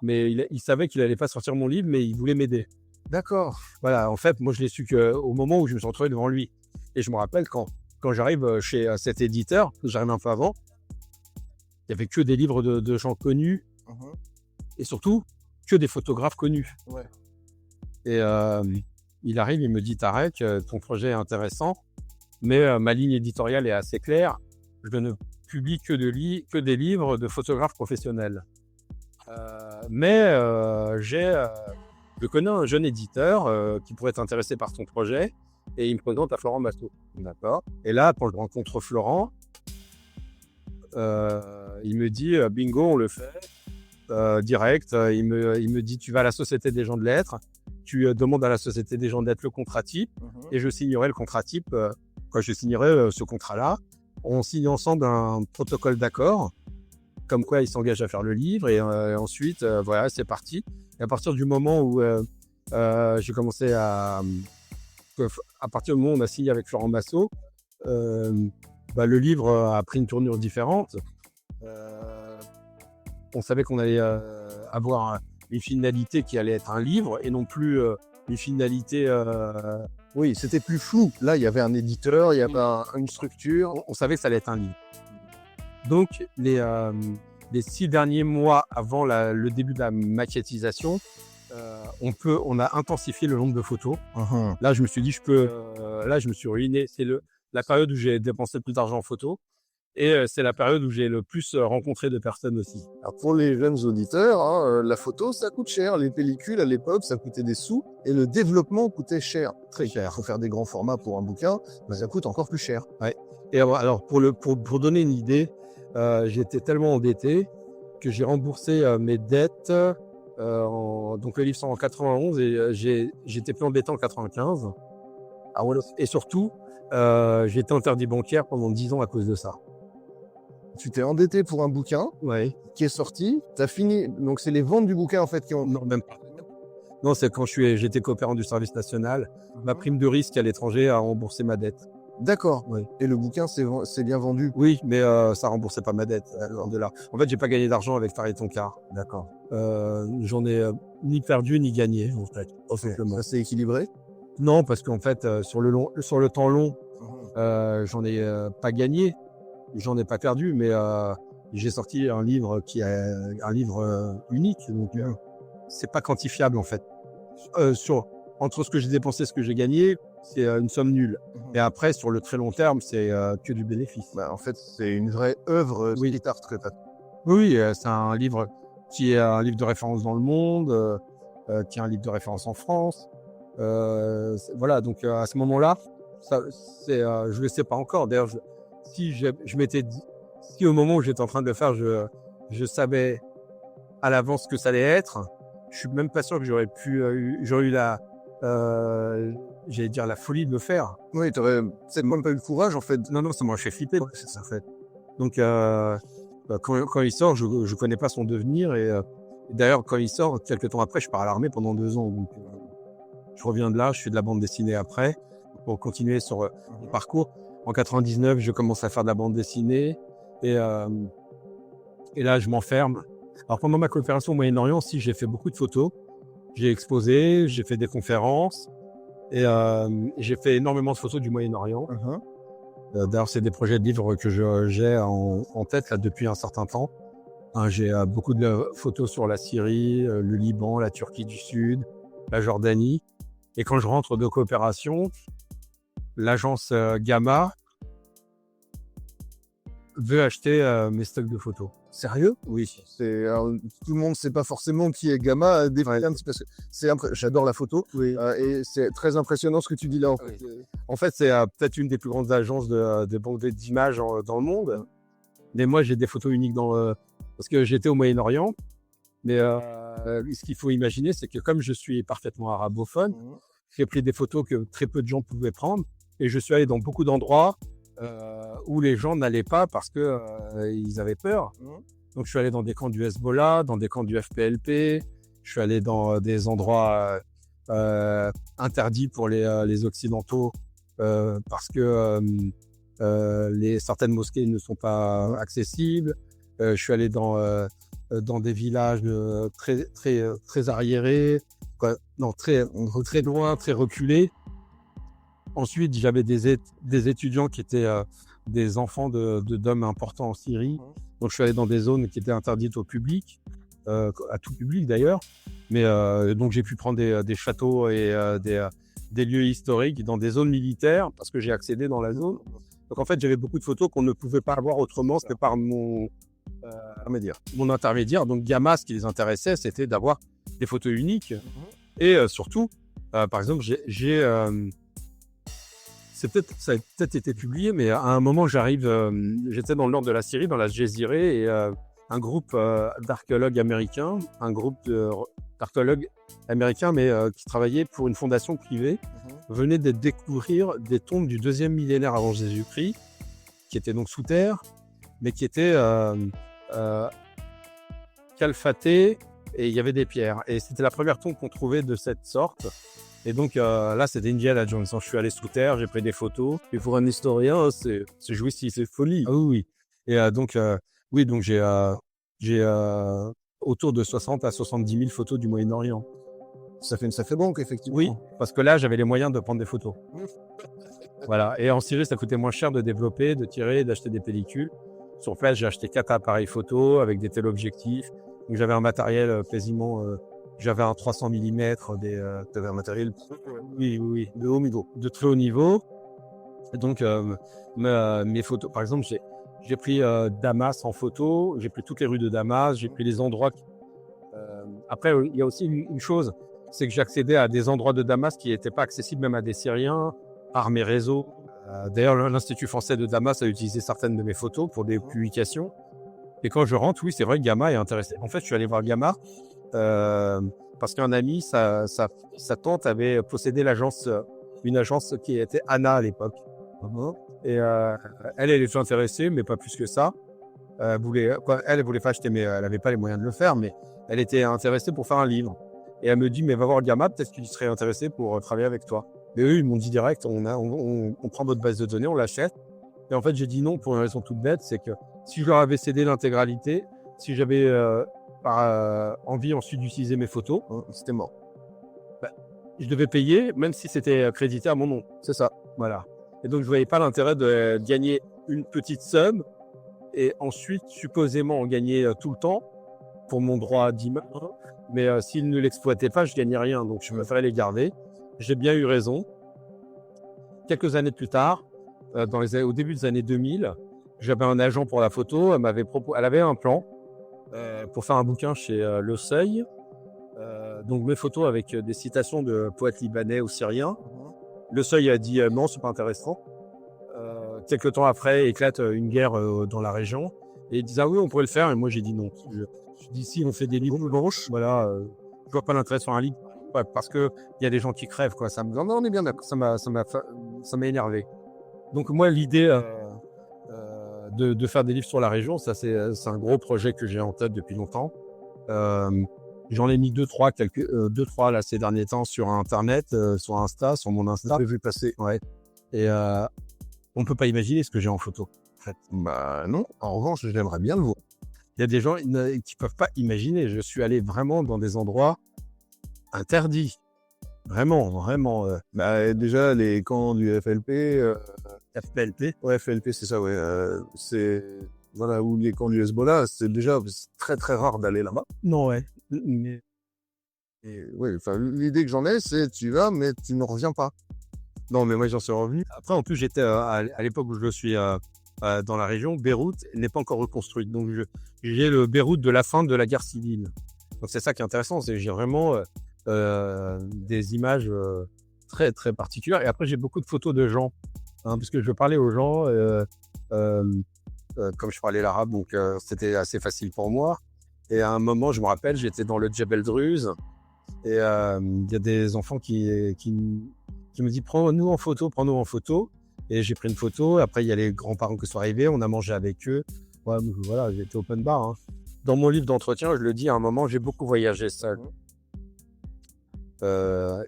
mais il savait qu'il allait pas sortir mon livre, mais il voulait m'aider. D'accord. Voilà, en fait, moi, je l'ai su qu'au moment où je me suis retrouvé devant lui. Et je me rappelle quand j'arrive chez cet éditeur, j'arrive un peu avant, il y avait que des livres de gens connus et surtout que des photographes connus. Ouais. Et il arrive, il me dit, Tarek, ton projet est intéressant, mais ma ligne éditoriale est assez claire. Je ne publie que des livres de photographes professionnels. Je connais un jeune éditeur qui pourrait être intéressé par ton projet et il me présente à Florent Massot. D'accord. Et là, quand je rencontre Florent, il me dit bingo, on le fait direct. Il me dit tu vas à la Société des gens de lettres, tu demandes à la Société des gens de lettres le contrat type et je signerai le contrat type. Quand je signerai ce contrat-là, on signe ensemble un protocole d'accord, comme quoi il s'engage à faire le livre et ensuite voilà, c'est parti. Et à partir du moment où j'ai commencé à partir du moment où on a signé avec Florent Massot, le livre a pris une tournure différente. On savait qu'on allait avoir une finalité qui allait être un livre et non plus une finalité... Oui, c'était plus flou. Là, il y avait un éditeur, il y avait une structure. On savait que ça allait être un livre. Donc, les 6 derniers mois avant le début de la maquettisation, on a intensifié le nombre de photos. Là, je me suis dit, là, je me suis ruiné. C'est la période où j'ai dépensé le plus d'argent en photos. Et c'est la période où j'ai le plus rencontré de personnes aussi. Alors pour les jeunes auditeurs, la photo, ça coûte cher. Les pellicules, à l'époque, ça coûtait des sous. Et le développement coûtait cher. Très cher. Il faut faire des grands formats pour un bouquin, mais ça coûte encore plus cher. Ouais. Et alors, pour donner une idée, j'étais tellement endetté que j'ai remboursé mes dettes. Donc le livre sort en 91 et j'étais plus endetté en 95. Ah ouais. Et surtout, j'ai été interdit bancaire pendant 10 ans à cause de ça. Tu t'es endetté pour un bouquin qui est sorti, tu as fini, donc c'est les ventes du bouquin en fait qui ont... Non, même pas. Non, c'est quand j'étais coopérant du service national, ma prime de risque à l'étranger a remboursé ma dette. D'accord. Oui. Et le bouquin c'est bien vendu? Oui, mais ça remboursait pas ma dette. De là. En fait, j'ai pas gagné d'argent avec Paris Toncar. D'accord. J'en ai ni perdu ni gagné en fait. Ça s'est équilibré? Non, parce qu'en fait, sur le temps long, j'en ai pas gagné. J'en ai pas perdu, mais j'ai sorti un livre qui est un livre unique, donc c'est pas quantifiable en fait. Entre ce que j'ai dépensé et ce que j'ai gagné, c'est une somme nulle. Et après, sur le très long terme, c'est que du bénéfice. En fait, c'est une vraie œuvre street art que t'as. Oui, c'est un livre qui est un livre de référence dans le monde, qui est un livre de référence en France. Voilà, donc à ce moment-là, je le sais pas encore. D'ailleurs, si je m'étais dit, si au moment où j'étais en train de le faire, je savais à l'avance ce que ça allait être, je suis même pas sûr que j'aurais eu j'allais dire la folie de le faire. Oui, t'aurais peut-être même pas eu le courage, en fait. Non, ça m'a fait flipper, Ouais, c'est ça. en fait. Donc, quand il sort, je connais pas son devenir. Et d'ailleurs, quand il sort, quelques temps après, je pars à l'armée pendant 2 ans. Donc, je reviens de là, je fais de la bande dessinée après, pour continuer sur mon parcours. En 99, je commence à faire de la bande dessinée. Et là, je m'enferme. Alors, pendant ma coopération au Moyen-Orient aussi, j'ai fait beaucoup de photos. J'ai exposé, j'ai fait des conférences. Et j'ai fait énormément de photos du Moyen-Orient. D'ailleurs, c'est des projets de livres que j'ai en tête là, depuis un certain temps. J'ai beaucoup de photos sur la Syrie, le Liban, la Turquie du Sud, la Jordanie. Et quand je rentre de coopération, l'agence Gamma veut acheter mes stocks de photos. Sérieux? Oui. Alors, tout le monde ne sait pas forcément qui est Gamma. Défiler un petit peu, parce que j'adore la photo. Oui. Et c'est très impressionnant ce que tu dis là, en fait. En fait, c'est peut-être une des plus grandes agences de banque d'images dans le monde. Mais moi, j'ai des photos uniques parce que j'étais au Moyen-Orient. Mais ce qu'il faut imaginer, c'est que comme je suis parfaitement arabophone, j'ai pris des photos que très peu de gens pouvaient prendre. Et je suis allé dans beaucoup d'endroits où les gens n'allaient pas parce que ils avaient peur. Donc, je suis allé dans des camps du Hezbollah, dans des camps du FPLP. Je suis allé dans des endroits interdits pour les Occidentaux parce que certaines mosquées ne sont pas accessibles. Je suis allé dans des villages très arriérés, très loin, très reculés. Ensuite, j'avais des étudiants qui étaient des enfants d'hommes importants en Syrie. Donc, je suis allé dans des zones qui étaient interdites au public, à tout public d'ailleurs. Mais donc, j'ai pu prendre des châteaux et des lieux historiques dans des zones militaires parce que j'ai accédé dans la zone. Donc, en fait, j'avais beaucoup de photos qu'on ne pouvait pas avoir autrement, c'était par mon intermédiaire. Donc, Gamma, ce qui les intéressait, c'était d'avoir des photos uniques. Et surtout, par exemple, ça a peut-être été publié, mais à un moment, j'étais dans le nord de la Syrie, dans la Jésirée, et un groupe d'archéologues américains, mais qui travaillait pour une fondation privée, venait de découvrir des tombes du 2e millénaire avant Jésus-Christ, qui étaient donc sous terre, mais qui étaient calfatées, et il y avait des pierres. Et c'était la première tombe qu'on trouvait de cette sorte. Et donc là, c'était Indiana Jones. Je suis allé sous terre, j'ai pris des photos. Et pour un historien, c'est jouissif, c'est folie. Ah oui. Et donc j'ai autour de 60 à 70 000 photos du Moyen-Orient. Ça fait une sacrée banque, effectivement. Oui, parce que là, j'avais les moyens de prendre des photos. Voilà. Et en Syrie, ça coûtait moins cher de développer, de tirer, d'acheter des pellicules. Sur place, j'ai acheté 4 appareils photo avec des téléobjectifs. Donc j'avais un matériel quasiment... J'avais un 300 mm, T'avais un matériel oui, de haut niveau. de très haut niveau. Et donc, mes photos, par exemple, j'ai pris Damas en photo, j'ai pris toutes les rues de Damas, j'ai pris les endroits. Après, il y a aussi une chose, c'est que j'accédais à des endroits de Damas qui n'étaient pas accessibles même à des Syriens, par mes réseaux. D'ailleurs, l'Institut français de Damas a utilisé certaines de mes photos pour des publications. Et quand je rentre, oui, c'est vrai que Gamma est intéressé. En fait, je suis allé voir Gamma parce qu'un ami, sa tante avait possédé une agence qui était Anna à l'époque. Et elle était intéressée, mais pas plus que ça. Elle voulait pas acheter, mais elle n'avait pas les moyens de le faire, mais elle était intéressée pour faire un livre. Et elle me dit, mais va voir Gamma, peut-être qu'il serait intéressé pour travailler avec toi. Et eux, ils m'ont dit direct, on prend votre base de données, on l'achète. Et en fait, j'ai dit non pour une raison toute bête, c'est que si je leur avais cédé l'intégralité, si j'avais envie ensuite d'utiliser mes photos, c'était mort. Je devais payer, même si c'était crédité à mon nom. C'est ça. Voilà. Et donc, je voyais pas l'intérêt de gagner une petite somme et ensuite, supposément, en gagner tout le temps pour mon droit d'image. Mais s'ils ne l'exploitaient pas, je gagnais rien. Donc, je préférais les garder. J'ai bien eu raison. Quelques années plus tard, au début des années 2000, j'avais un agent pour la photo. Elle avait un plan pour faire un bouquin chez Le Seuil. Donc mes photos avec des citations de poètes libanais ou syriens. Le Seuil a dit non, c'est pas intéressant. Quelques temps après, éclate une guerre dans la région. Et ils disent ah oui, on pourrait le faire. Et moi j'ai dit non. Je dis si on fait des livres blanches, voilà, je vois pas l'intérêt sur un livre Ouais, parce que il y a des gens qui crèvent, quoi. Non, on est bien d'accord. Ça m'a énervé. Donc moi, l'idée de faire des livres sur la région, ça c'est un gros projet que j'ai en tête depuis longtemps. J'en ai mis 2-3 là ces derniers temps sur Internet, sur Insta, sur mon Insta. J'ai vu passer. Ouais. Et on peut pas imaginer ce que j'ai en photo. En fait. Bah non. En revanche, j'aimerais bien le voir. Il y a des gens qui peuvent pas imaginer. Je suis allé vraiment dans des endroits interdits. Vraiment. Bah déjà les camps du FLP. FPLP. Ouais, FLP, c'est ça, ouais. C'est voilà où les camps du Hezbollah, c'est déjà très très rare d'aller là-bas. Non, ouais. Mais... Et ouais, enfin l'idée que j'en ai, c'est tu vas, mais tu ne reviens pas. Non, mais moi j'en suis revenu. Après, en plus, j'étais à l'époque où je suis dans la région, Beyrouth n'est pas encore reconstruite. Donc, j'ai le Beyrouth de la fin de la guerre civile. Donc, c'est ça qui est intéressant, c'est que j'ai vraiment des images très très particulières. Et après, j'ai beaucoup de photos de gens, parce que je parlais aux gens, comme je parlais l'arabe, donc c'était assez facile pour moi. Et à un moment, je me rappelle, j'étais dans le Djebel Druze, et il y a des enfants qui me disent prends-nous en photo. Et j'ai pris une photo. Après, il y a les grands-parents qui sont arrivés. On a mangé avec eux. Ouais, voilà, j'ai été open bar. Hein. Dans mon livre d'entretien, je le dis à un moment, j'ai beaucoup voyagé seul.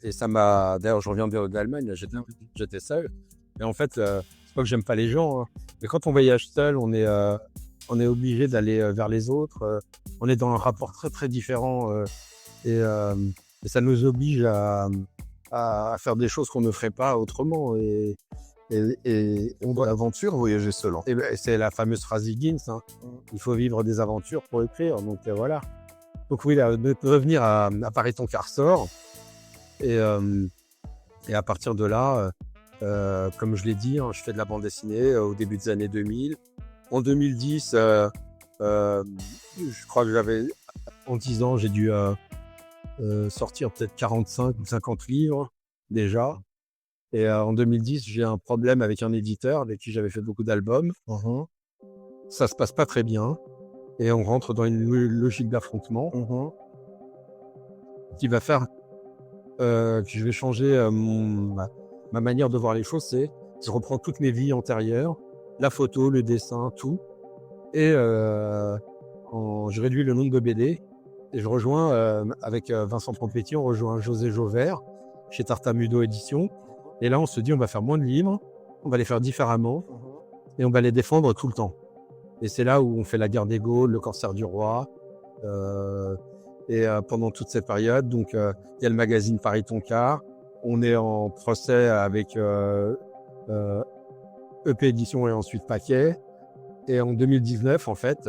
Et ça m'a... D'ailleurs, je reviens d'Allemagne. Là, j'étais seul. Et en fait, c'est pas que j'aime pas les gens. Hein. Mais quand on voyage seul, on est obligé d'aller vers les autres. On est dans un rapport très, très différent. Et ça nous oblige à faire des choses qu'on ne ferait pas autrement. Et on doit l'aventure voyager seul. Hein. Et c'est la fameuse phrase Higgins. Hein. Il faut vivre des aventures pour écrire. Donc voilà. Donc oui, de revenir à Paris-Tonquart sort. Et à partir de là, comme je l'ai dit, hein, je fais de la bande dessinée au début des années 2000. En 2010, je crois que j'avais, en 10 ans, j'ai dû sortir peut-être 45 ou 50 livres déjà. Et en 2010, j'ai un problème avec un éditeur avec qui j'avais fait beaucoup d'albums. Ça se passe pas très bien. Et on rentre dans une logique d'affrontement qui va faire que je vais changer ma manière de voir les choses. C'est je reprends toutes mes vies antérieures, la photo, le dessin, tout. Et je réduis le nombre de BD. Et je rejoins, avec Vincent Trompetti, on rejoint José Jauvert chez Tartamudo Édition. Et là, on se dit, on va faire moins de livres, on va les faire différemment, et on va les défendre tout le temps. Et c'est là où on fait la guerre des Gaules, le cancer du roi. Et pendant toute cette période, donc il y a le magazine Paris-Tonquart. On est en procès avec EP Édition et ensuite Paquet. Et en 2019, en fait,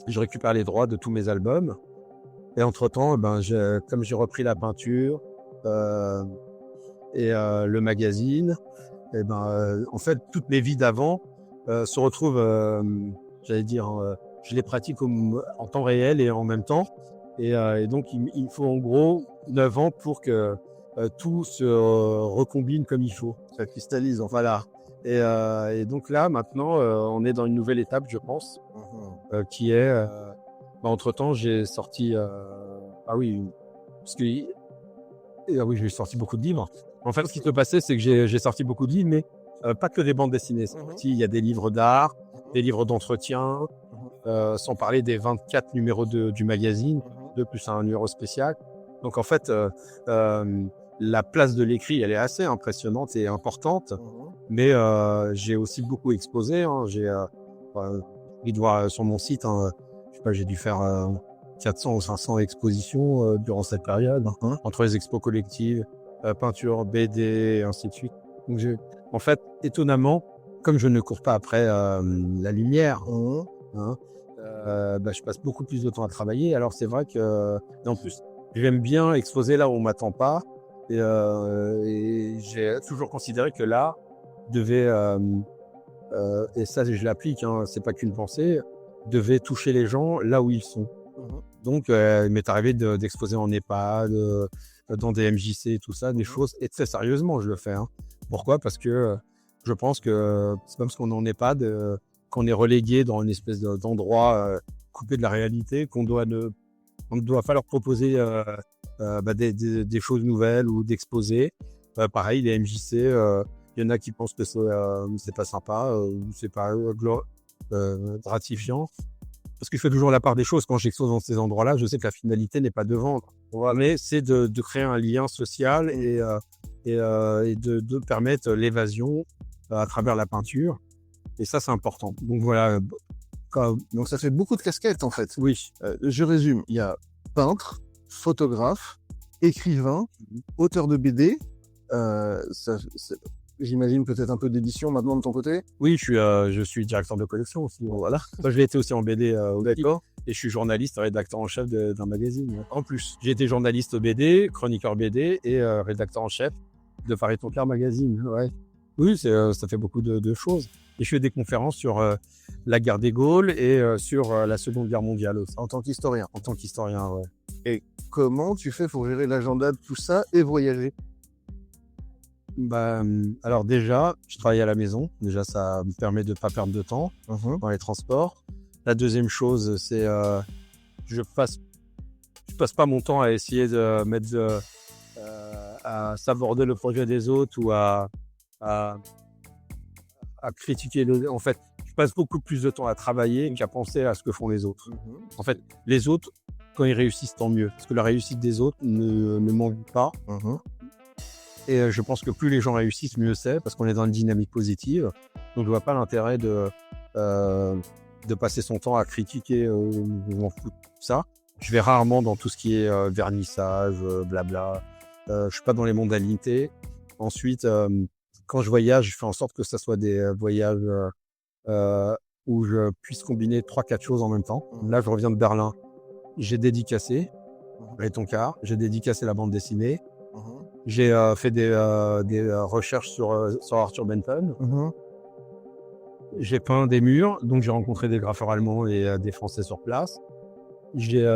je récupère les droits de tous mes albums. Et entre-temps, comme j'ai repris la peinture et le magazine, et en fait, toutes mes vies d'avant se retrouvent, j'allais dire, je les pratique en temps réel et en même temps. Et donc, il faut en gros 9 ans pour que tout se recombine comme il faut. Ça cristallise, enfin. Voilà. Et donc là, maintenant, on est dans une nouvelle étape, je pense, qui est... entre-temps, j'ai sorti... j'ai sorti beaucoup de livres. En fait, ce qui se passait, c'est que j'ai sorti beaucoup de livres, mais pas que des bandes dessinées. Il y a des livres d'art, des livres d'entretien, sans parler des 24 numéros du magazine, de plus un numéro spécial. Donc en fait, la place de l'écrit, elle est assez impressionnante et importante, mais j'ai aussi beaucoup exposé. Hein. J'ai envie de voir sur mon site, je sais pas, j'ai dû faire 400 ou 500 expositions durant cette période, entre les expos collectives, peinture, BD, et ainsi de suite. Donc en fait, étonnamment, comme je ne cours pas après la lumière, je passe beaucoup plus de temps à travailler. Alors c'est vrai que, en plus, j'aime bien exposer là où on m'attend pas. Et j'ai toujours considéré que l'art devait, et ça je l'applique, c'est pas qu'une pensée, devait toucher les gens là où ils sont. Donc il m'est arrivé d'exposer en EHPAD, dans des MJC et tout ça, des choses, et très sérieusement je le fais. Pourquoi ? Parce que je pense que c'est pas parce qu'on est en EHPAD qu'on est relégué dans une espèce d'endroit coupé de la réalité, qu'on ne doit pas leur proposer des choses nouvelles ou d'exposer. Pareil, les MJC, il y en a qui pensent que c'est pas sympa ou c'est pas gratifiant. Parce que je fais toujours la part des choses. Quand j'expose dans ces endroits-là, je sais que la finalité n'est pas de vendre, mais c'est de créer un lien social et de permettre l'évasion à travers la peinture. Et ça, c'est important. Donc voilà. Donc ça fait beaucoup de casquettes en fait. Oui. Je résume, il y a peintre, photographe, écrivain, auteur de BD. J'imagine peut-être un peu d'édition maintenant de ton côté. Oui, je suis directeur de collection aussi. Voilà. Moi, je l'ai été aussi en BD D'accord. et je suis journaliste, rédacteur en chef d'un magazine. En plus, j'ai été journaliste BD, chroniqueur BD et rédacteur en chef de Fariton Clair Magazine. Ouais. Oui, ça fait beaucoup de choses. Et je fais des conférences sur la guerre des Gaules et sur la Seconde Guerre mondiale aussi. En tant qu'historien. En tant qu'historien, ouais. Et comment tu fais pour gérer l'agenda de tout ça et voyager? Alors déjà, je travaille à la maison. Déjà, ça me permet de ne pas perdre de temps dans les transports. La deuxième chose, c'est je passe pas mon temps à essayer de mettre à saborder le projet des autres ou à critiquer. En fait, je passe beaucoup plus de temps à travailler qu'à penser à ce que font les autres. En fait, les autres, quand ils réussissent, tant mieux. Parce que la réussite des autres ne m'envie pas. Et je pense que plus les gens réussissent, mieux c'est, parce qu'on est dans une dynamique positive. Donc, je vois pas l'intérêt de passer son temps à critiquer, je m'en fous de ça. Je vais rarement dans tout ce qui est vernissage, blabla. Je suis pas dans les mondanités. Ensuite, quand je voyage, je fais en sorte que ça soit des voyages où je puisse combiner 3-4 choses en même temps. Là, je reviens de Berlin. J'ai dédicacé Fariton Clair, j'ai dédicacé la bande dessinée. J'ai fait des recherches sur Arthur Benton. J'ai peint des murs, donc j'ai rencontré des graffeurs allemands et des Français sur place. J'ai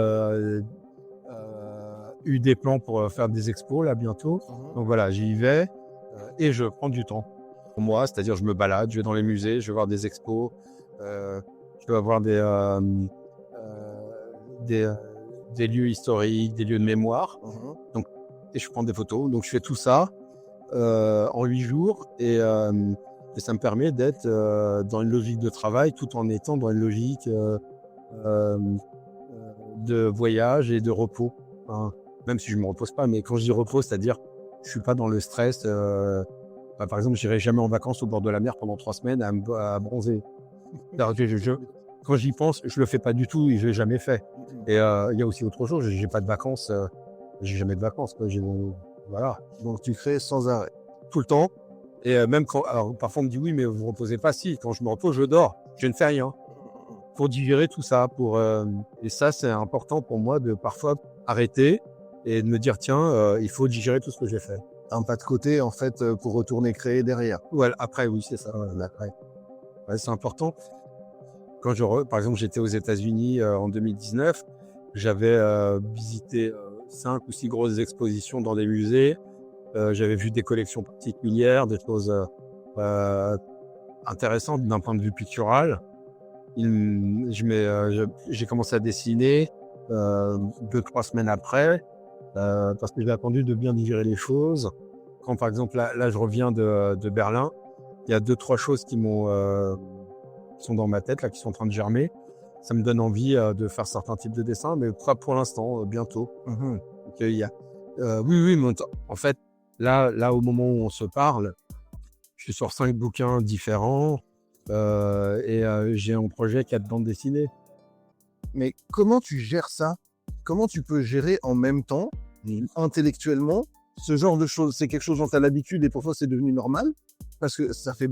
eu des plans pour faire des expos là bientôt. Donc voilà, j'y vais et je prends du temps pour moi, c'est-à-dire je me balade, je vais dans les musées, je vais voir des expos, je vais voir des lieux historiques, des lieux de mémoire. Donc, et je prends des photos. Donc je fais tout ça en 8 jours et ça me permet d'être dans une logique de travail tout en étant dans une logique de voyage et de repos. Même si je me repose pas, mais quand je dis repos, c'est-à-dire je suis pas dans le stress. Par exemple, j'irai jamais en vacances au bord de la mer pendant 3 semaines à bronzer. Quand j'y pense, je le fais pas du tout et je l'ai jamais fait. Et il y a aussi autre chose, j'ai pas de vacances, j'ai jamais de vacances, quoi. Voilà. Donc tu crées sans arrêt. Tout le temps. Et même quand, alors parfois on me dit oui, mais vous reposez pas. Si, quand je me repose, je dors. Je ne fais rien. Pour digérer tout ça, et ça c'est important pour moi de parfois arrêter et de me dire tiens, il faut digérer tout ce que j'ai fait. Un pas de côté en fait pour retourner créer derrière. Ouais, après oui, c'est ça. Après. Ouais, c'est important. Quand par exemple, j'étais aux États-Unis en 2019, j'avais visité 5 ou 6 grosses expositions dans des musées. J'avais vu des collections particulières, des choses intéressantes d'un point de vue pictural. J'ai commencé à dessiner 2-3 semaines après parce que j'ai attendu de bien digérer les choses. Quand par exemple là je reviens de Berlin, il y a 2-3 choses qui sont dans ma tête là, qui sont en train de germer. Ça me donne envie de faire certains types de dessins, mais pas pour l'instant, bientôt. Donc, oui, mais en fait, là, au moment où on se parle, je suis sur 5 bouquins différents et j'ai un projet 4 bandes dessinées. Mais comment tu gères ça? Comment tu peux gérer en même temps, intellectuellement, ce genre de choses? C'est quelque chose dont tu as l'habitude et pour toi c'est devenu normal? Parce que ça fait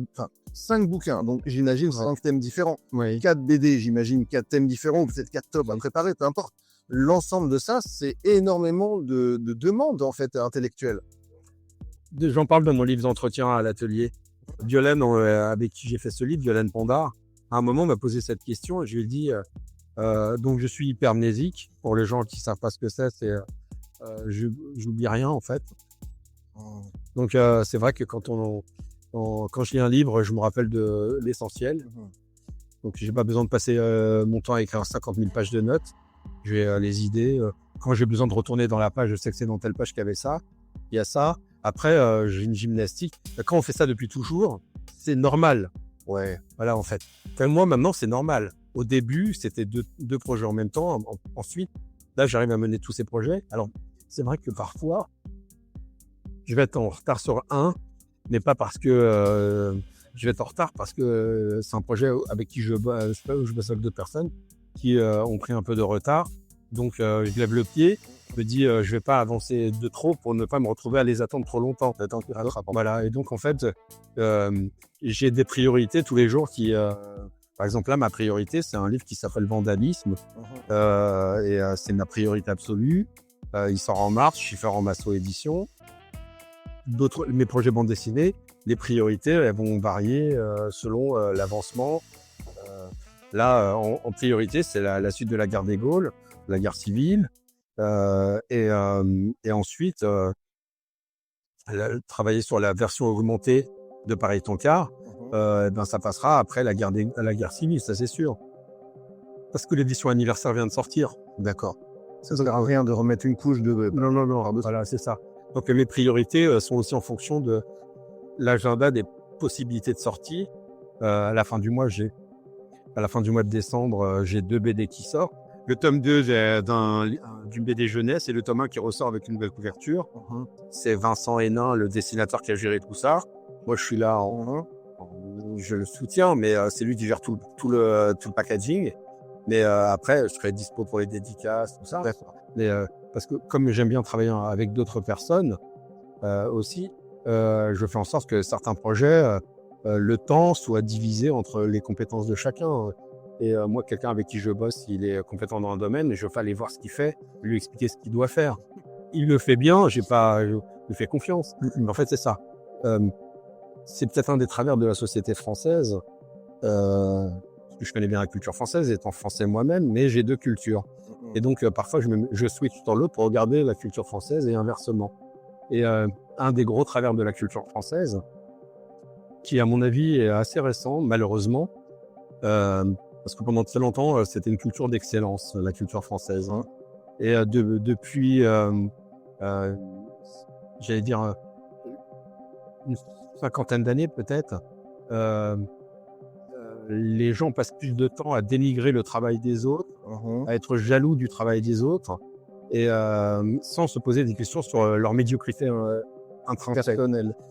5 bouquins, donc j'imagine 5 thèmes différents. 4 BD, j'imagine 4 thèmes différents, ou peut-être 4 tomes à préparer, peu importe. L'ensemble de ça, c'est énormément de demandes en fait intellectuelles. J'en parle dans mon livre d'entretien à l'atelier. Violaine, avec qui j'ai fait ce livre, Violaine Pondard, à un moment m'a posé cette question et je lui ai dit donc je suis hypermnésique. Pour les gens qui savent pas ce que c'est j'oublie rien en fait. Donc c'est vrai que quand je lis un livre, je me rappelle de l'essentiel. Donc j'ai pas besoin de passer mon temps à écrire 50 000 pages de notes. J'ai les idées. quand j'ai besoin de retourner dans la page, je sais que c'est dans telle page qu'il y avait ça. Il y a ça. Après, j'ai une gymnastique. Quand on fait ça depuis toujours, c'est normal. Ouais. Voilà, en fait. Enfin, moi, maintenant, c'est normal. Au début, c'était deux projets en même temps. Ensuite, là, j'arrive à mener tous ces projets. Alors, c'est vrai que parfois, je vais être en retard sur un, mais pas parce que je vais être en retard, parce que c'est un projet avec qui je bosse avec d'autres personnes qui ont pris un peu de retard. Donc, je lève le pied, je me dis, je vais pas avancer de trop pour ne pas me retrouver à les attendre trop longtemps. Voilà. Et donc, en fait, j'ai des priorités tous les jours qui... par exemple, là, ma priorité, c'est un livre qui s'appelle Vandalisme. C'est ma priorité absolue. Il sort en mars, Schiffer en Masso édition. Mes projets bande dessinée, les priorités, elles vont varier selon l'avancement. Là, en priorité, c'est la suite de la guerre des Gaules, la guerre civile. Et ensuite, travailler sur la version augmentée de Pareil ton quart. Ça passera après la guerre civile, ça c'est sûr. Parce que l'édition anniversaire vient de sortir. D'accord. Ça sert à rien de remettre une couche de... Non. Voilà, c'est ça. Donc mes priorités sont aussi en fonction de l'agenda des possibilités de sortie. À la fin du mois de décembre, j'ai 2 BD qui sortent. Le tome 2 d'une BD jeunesse et le tome 1 qui ressort avec une nouvelle couverture. C'est Vincent Hénin, le dessinateur, qui a géré tout ça. Moi, je suis là, je le soutiens, mais c'est lui qui gère tout le packaging. Mais après, je serai dispo pour les dédicaces, tout ça. Mais, parce que comme j'aime bien travailler avec d'autres personnes aussi, je fais en sorte que certains projets, le temps soit divisé entre les compétences de chacun. Et moi, quelqu'un avec qui je bosse, il est compétent dans un domaine, et je vais aller voir ce qu'il fait, lui expliquer ce qu'il doit faire. Il le fait bien, je lui fais confiance. Mais en fait, c'est ça. C'est peut-être un des travers de la société française. Je connais bien la culture française, étant français moi-même, mais j'ai 2 cultures. Et donc, parfois, je switch dans l'autre pour regarder la culture française et inversement. Et un des gros travers de la culture française, qui, à mon avis, est assez récent, malheureusement, parce que pendant très longtemps, c'était une culture d'excellence, la culture française. Et depuis, j'allais dire, une 50aine d'années peut-être, les gens passent plus de temps à dénigrer le travail des autres, à être jaloux du travail des autres, et sans se poser des questions sur leur médiocrité intrinsèque.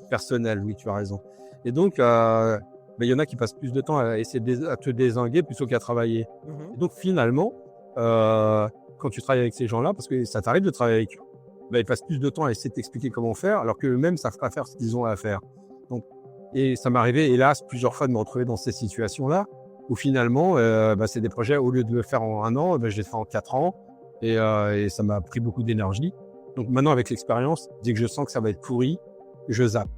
Personnelle, oui, tu as raison. Et donc, il y en a qui passent plus de temps à essayer à te dézinguer plutôt qu'à travailler. Et donc, finalement, quand tu travailles avec ces gens-là, parce que ça t'arrive de travailler avec eux, ils passent plus de temps à essayer de t'expliquer comment faire, alors qu'eux-mêmes ne savent pas faire ce qu'ils ont à faire. Donc, et ça m'est arrivé, hélas, plusieurs fois de me retrouver dans ces situations-là, où finalement, c'est des projets, au lieu de le faire en 1 an, je les fais en 4 ans, et ça m'a pris beaucoup d'énergie. Donc maintenant, avec l'expérience, dès que je sens que ça va être pourri, je zappe.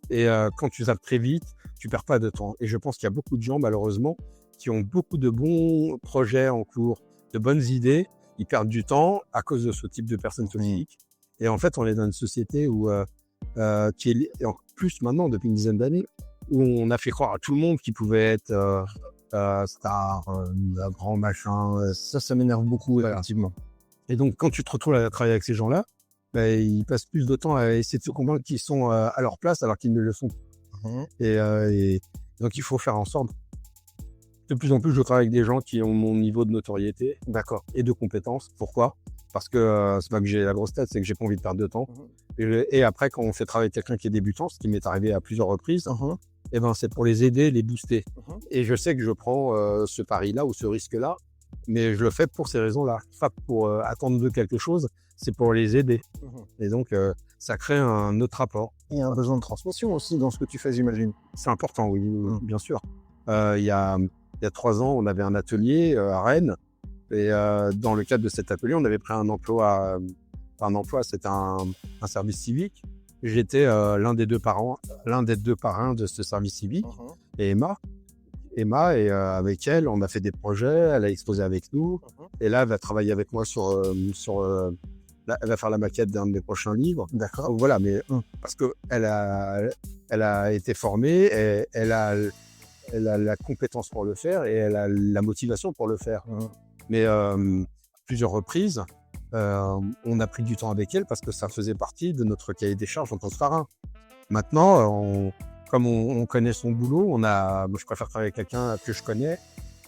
Et quand tu zappes très vite, tu perds pas de temps. Et je pense qu'il y a beaucoup de gens, malheureusement, qui ont beaucoup de bons projets en cours, de bonnes idées, ils perdent du temps à cause de ce type de personnes toxiques. Et en fait, on est dans une société où qui est, et en plus maintenant, depuis une dizaine d'années, où on a fait croire à tout le monde qu'il pouvait être star, grand machin. Ça m'énerve beaucoup, effectivement. Et donc, quand tu te retrouves à travailler avec ces gens-là, ils passent plus de temps à essayer de se convaincre qu'ils sont à leur place alors qu'ils ne le sont pas. Et donc, il faut faire en sorte. De plus en plus, je travaille avec des gens qui ont mon niveau de notoriété, et de compétences. Pourquoi ? Parce que c'est pas que j'ai la grosse tête, c'est que j'ai pas envie de perdre de temps. Et après, quand on fait travailler quelqu'un qui est débutant, ce qui m'est arrivé à plusieurs reprises, c'est pour les aider, les booster. Et je sais que je prends ce pari-là ou ce risque-là, mais je le fais pour ces raisons-là. Pas pour attendre de quelque chose, c'est pour les aider. Et donc, ça crée un autre rapport. Et un besoin de transmission aussi dans ce que tu fais, j'imagine. C'est important, oui, bien sûr. Il y a 3 ans, on avait un atelier à Rennes. Et dans le cadre de cet atelier, on avait pris un emploi. C'était un service civique. J'étais l'un des deux parrains de ce service civique. Et Emma, et avec elle, on a fait des projets. Elle a exposé avec nous. Et là, elle va travailler avec moi elle va faire la maquette d'un de mes prochains livres. D'accord. Donc, voilà, mais parce que elle a été formée, et elle a la compétence pour le faire, et elle a la motivation pour le faire. Mais plusieurs reprises, on a pris du temps avec elle parce que ça faisait partie de notre cahier des charges en tant que parrain. Maintenant, comme on connaît son boulot, moi, je préfère travailler avec quelqu'un que je connais.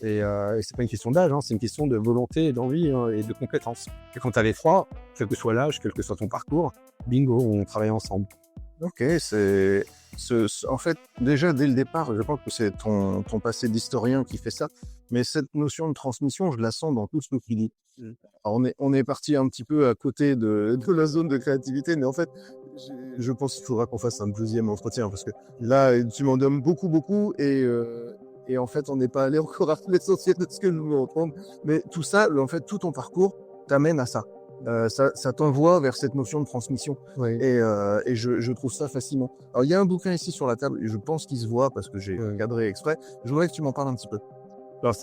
Et c'est pas une question d'âge, c'est une question de volonté et d'envie et de compétences. Et quand t'as les trois, quel que soit l'âge, quel que soit ton parcours, bingo, on travaille ensemble. Ok, en fait, déjà dès le départ, je pense que c'est ton passé d'historien qui fait ça, mais cette notion de transmission, je la sens dans tout ce que tu dis. Alors, on est parti un petit peu à côté de la zone de créativité, mais en fait, je pense qu'il faudra qu'on fasse un deuxième entretien, parce que là, tu m'en donnes beaucoup, et en fait, on n'est pas allé encore à l'essentiel de ce que je veux entendre, mais tout ça, en fait, tout ton parcours t'amène à ça. Ça t'envoie vers cette notion de transmission. Oui. Et je trouve ça fascinant. Alors, il y a un bouquin ici sur la table, et je pense qu'il se voit parce que j'ai cadré exprès. Je voudrais que tu m'en parles un petit peu. Alors,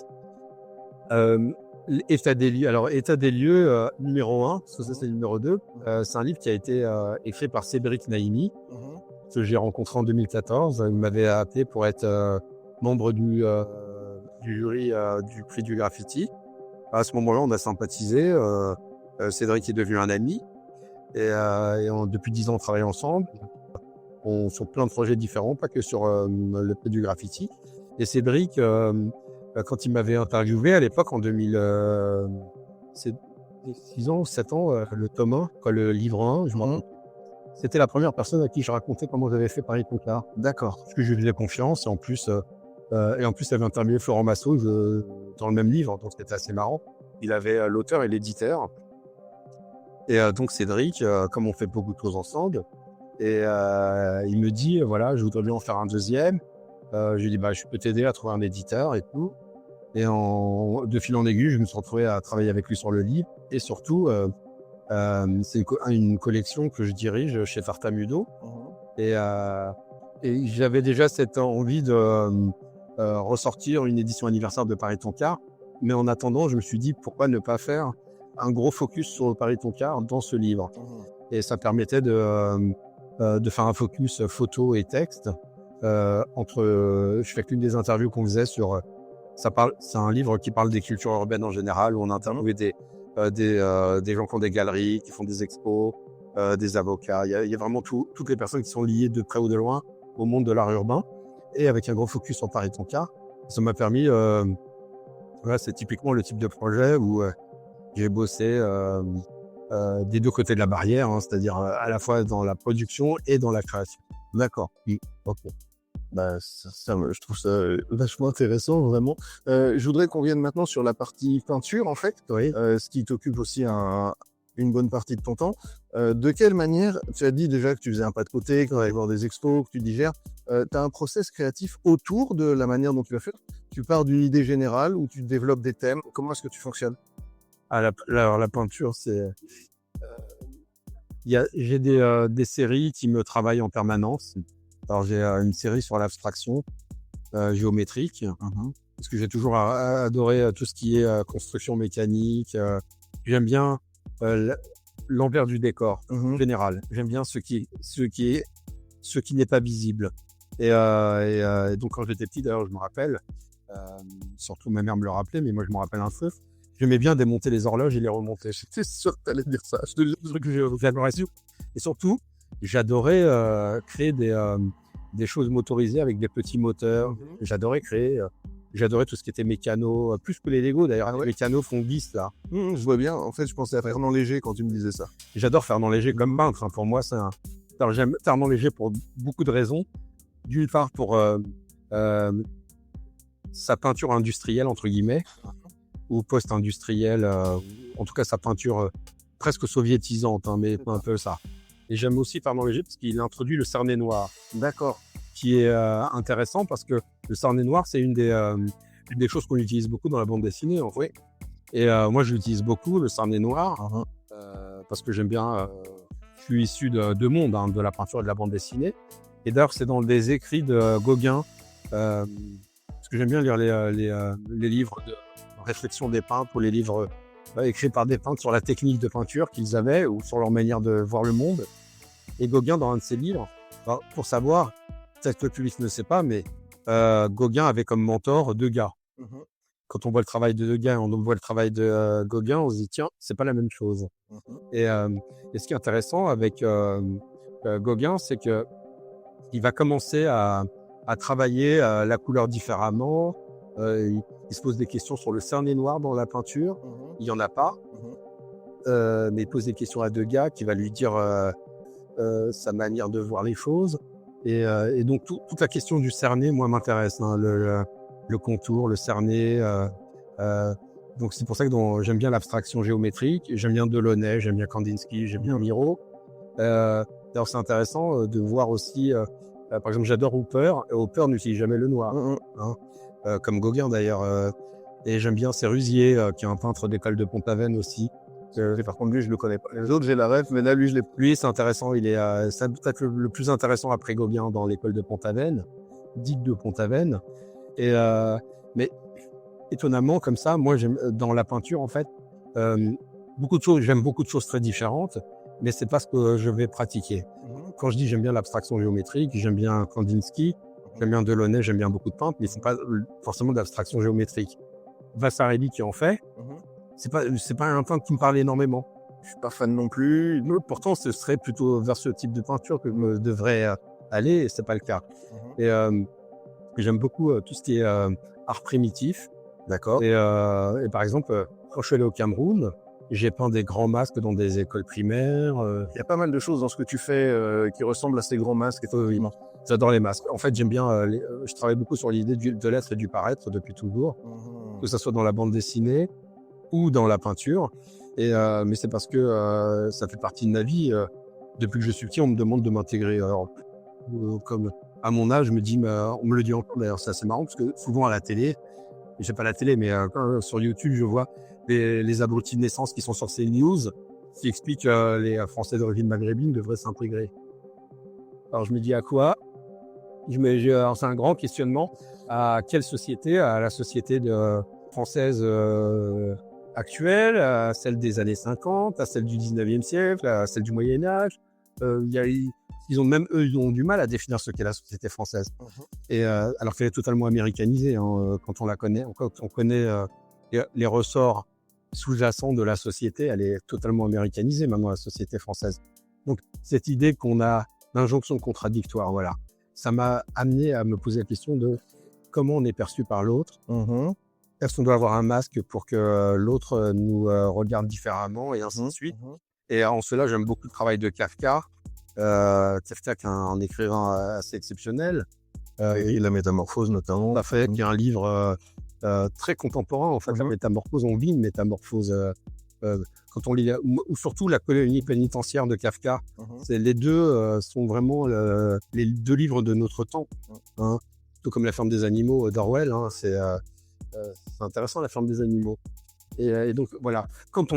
État des lieux. Alors, État des lieux, numéro 1, parce que ça, c'est le numéro 2. C'est un livre qui a été écrit par Cédric Naimi, que j'ai rencontré en 2014. Il m'avait appelé pour être membre du jury du prix du graffiti. À ce moment-là, on a sympathisé. Cédric est devenu un ami. Depuis 10 ans, on travaille ensemble. Sur plein de projets différents, pas que sur le prix du graffiti. Et Cédric, quand il m'avait interviewé à l'époque, en 6 ans, 7 ans, le tome 1, le livre 1, je m'en rappelle. C'était la première personne à qui je racontais comment j'avais fait Paris-Tonklard. D'accord. Parce que je lui faisais confiance. Et en plus, il avait interviewé Florent Massot dans le même livre, donc c'était assez marrant. Il avait l'auteur et l'éditeur. Et donc Cédric, comme on fait beaucoup de choses ensemble, et il me dit, voilà, je voudrais bien en faire un deuxième. Je lui dis, je peux t'aider à trouver un éditeur et tout. Et de fil en aiguille, je me suis retrouvé à travailler avec lui sur le livre. Et surtout, c'est une collection que je dirige chez Tartamudo. Et j'avais déjà cette envie de ressortir une édition anniversaire de Paris-Tonklard. Mais en attendant, je me suis dit, pourquoi ne pas faire un gros focus sur Paris-Tonklard dans ce livre. Et ça permettait de faire un focus photo et texte. Je fais qu'une des interviews qu'on faisait sur... c'est un livre qui parle des cultures urbaines en général, où on a interviewé des gens qui ont des galeries, qui font des expos, des avocats. Il y a vraiment toutes les personnes qui sont liées de près ou de loin au monde de l'art urbain. Et avec un gros focus sur Paris-Tonklard, ça m'a permis... c'est typiquement le type de projet où j'ai bossé des deux côtés de la barrière, c'est-à-dire à la fois dans la production et dans la création. D'accord. Ok. Je trouve ça vachement intéressant, vraiment. Je voudrais qu'on vienne maintenant sur la partie peinture, en fait. Oui. Ce qui t'occupe aussi une bonne partie de ton temps. De quelle manière, tu as dit déjà que tu faisais un pas de côté, que tu allais voir des expos, que tu digères. Tu as un process créatif autour de la manière dont tu vas faire. Tu pars d'une idée générale ou tu développes des thèmes. Comment est-ce que tu fonctionnes? Alors, la peinture, c'est... j'ai des séries qui me travaillent en permanence. Alors, j'ai une série sur l'abstraction géométrique, parce que j'ai toujours adoré tout ce qui est construction mécanique. J'aime bien l'envers du décor, en général. J'aime bien ce qui n'est pas visible. Et donc, quand j'étais petit, d'ailleurs, je me rappelle, surtout ma mère me le rappelait, mais moi, je me rappelle un peu. J'aimais bien démonter les horloges et les remonter. J'étais sûr que tu allais dire ça. C'est le truc que j'adorais. Et surtout, j'adorais créer des choses motorisées avec des petits moteurs. J'adorais créer. J'adorais tout ce qui était mécano, plus que les Lego d'ailleurs. Les mécanos font 10 là. Je vois bien. En fait, je pensais à Fernand Léger quand tu me disais ça. J'adore Fernand Léger comme peintre. Pour moi, Alors, j'aime Fernand Léger pour beaucoup de raisons. D'une part, pour sa peinture industrielle, entre guillemets, ou post-industrielle, en tout cas sa peinture presque soviétisante, mais un peu ça. Et j'aime aussi Fernand Léger parce qu'il introduit le cerné noir. D'accord. Qui est intéressant parce que le cerné noir, c'est une des choses qu'on utilise beaucoup dans la bande dessinée, en fait. Et moi, je l'utilise beaucoup, le cerné noir, parce que j'aime bien... je suis issu de monde, de la peinture et de la bande dessinée. Et d'ailleurs, c'est dans des écrits de Gauguin, parce que j'aime bien lire les livres de réflexion des peintres ou les livres écrits par des peintres sur la technique de peinture qu'ils avaient ou sur leur manière de voir le monde. Et Gauguin, dans un de ses livres, pour savoir, peut-être que le public ne sait pas, mais Gauguin avait comme mentor 2 gars. quand on voit le travail de Degas, on voit le travail de Gauguin, on se dit tiens, c'est pas la même chose. Et ce qui est intéressant avec Gauguin, c'est que il va commencer à travailler la couleur différemment. Il se pose des questions sur le cerné noir dans la peinture. Il y en a pas, mais il pose des questions à Degas qui va lui dire sa manière de voir les choses. Et donc toute la question du cerné, moi, m'intéresse. Hein, le contour, le cerné. Donc c'est pour ça que j'aime bien l'abstraction géométrique. J'aime bien Delaunay, j'aime bien Kandinsky, j'aime bien Miro. D'ailleurs, c'est intéressant de voir aussi, par exemple, j'adore Hooper. Hooper n'utilise jamais le noir, hein, comme Gauguin d'ailleurs. Et j'aime bien Sérusier, qui est un peintre d'école de Pont-Aven aussi. Par contre, lui, je le connais pas. Les autres, j'ai la rêve, mais là, lui, je l'ai. Lui, c'est intéressant. Il est, c'est peut-être le plus intéressant après Gauguin dans l'école de Pont-Aven, dite de Pont-Aven. Et mais étonnamment, comme ça, moi, j'aime dans la peinture, en fait, beaucoup de choses. J'aime beaucoup de choses très différentes, mais c'est pas ce que je vais pratiquer. Quand je dis j'aime bien l'abstraction géométrique, j'aime bien Kandinsky, j'aime bien Delaunay, j'aime bien beaucoup de peintres, mais c'est pas forcément de l'abstraction géométrique. Vasarely qui en fait, c'est pas un peintre qui me parle énormément. Je suis pas fan non plus. Pourtant, ce serait plutôt vers ce type de peinture que je me devrais aller, et c'est pas le cas. Et j'aime beaucoup tout ce qui est art primitif. D'accord. Et par exemple, quand je suis allé au Cameroun, j'ai peint des grands masques dans des écoles primaires. Il y a pas mal de choses dans ce que tu fais qui ressemblent à ces grands masques. Effectivement. J'adore les masques. En fait, j'aime bien. Je travaille beaucoup sur l'idée de l'être et du paraître depuis toujours, que ce soit dans la bande dessinée ou dans la peinture. Et mais c'est parce que ça fait partie de ma vie. Depuis que je suis petit, on me demande de m'intégrer. Alors, comme à mon âge, je me dis, on me le dit encore. D'ailleurs, c'est assez marrant parce que souvent à la télé, j'ai pas la télé, mais sur YouTube, je vois les abrutis de naissance qui sont sur ces news qui expliquent que les Français d'origine maghrébine devraient s'intégrer. Alors je me dis à quoi? Alors, c'est un grand questionnement. À quelle société? À la société française actuelle, à celle des années 50, à celle du 19e siècle, à celle du Moyen-Âge. Ils ont du mal à définir ce qu'est la société française. Et alors qu'elle est totalement américanisée, hein, quand on la connaît, quand on connaît les ressorts sous-jacents de la société, elle est totalement américanisée maintenant, la société française. Donc cette idée qu'on a d'injonction contradictoire, voilà, ça m'a amené à me poser la question de comment on est perçu par l'autre. Est-ce qu'on doit avoir un masque pour que l'autre nous regarde différemment, et ainsi de suite. Et en cela, j'aime beaucoup le travail de Kafka. Kafka, qui est un écrivain assez exceptionnel. Et la métamorphose, notamment. Tout à fait, qui est un livre très contemporain. En fait, la métamorphose, on vit une métamorphose. Quand on lit, ou surtout la colonie pénitentiaire de Kafka, les deux sont vraiment les deux livres de notre temps. Hein. Tout comme La ferme des animaux d'Orwell, hein, c'est intéressant, La ferme des animaux. Et donc voilà, quand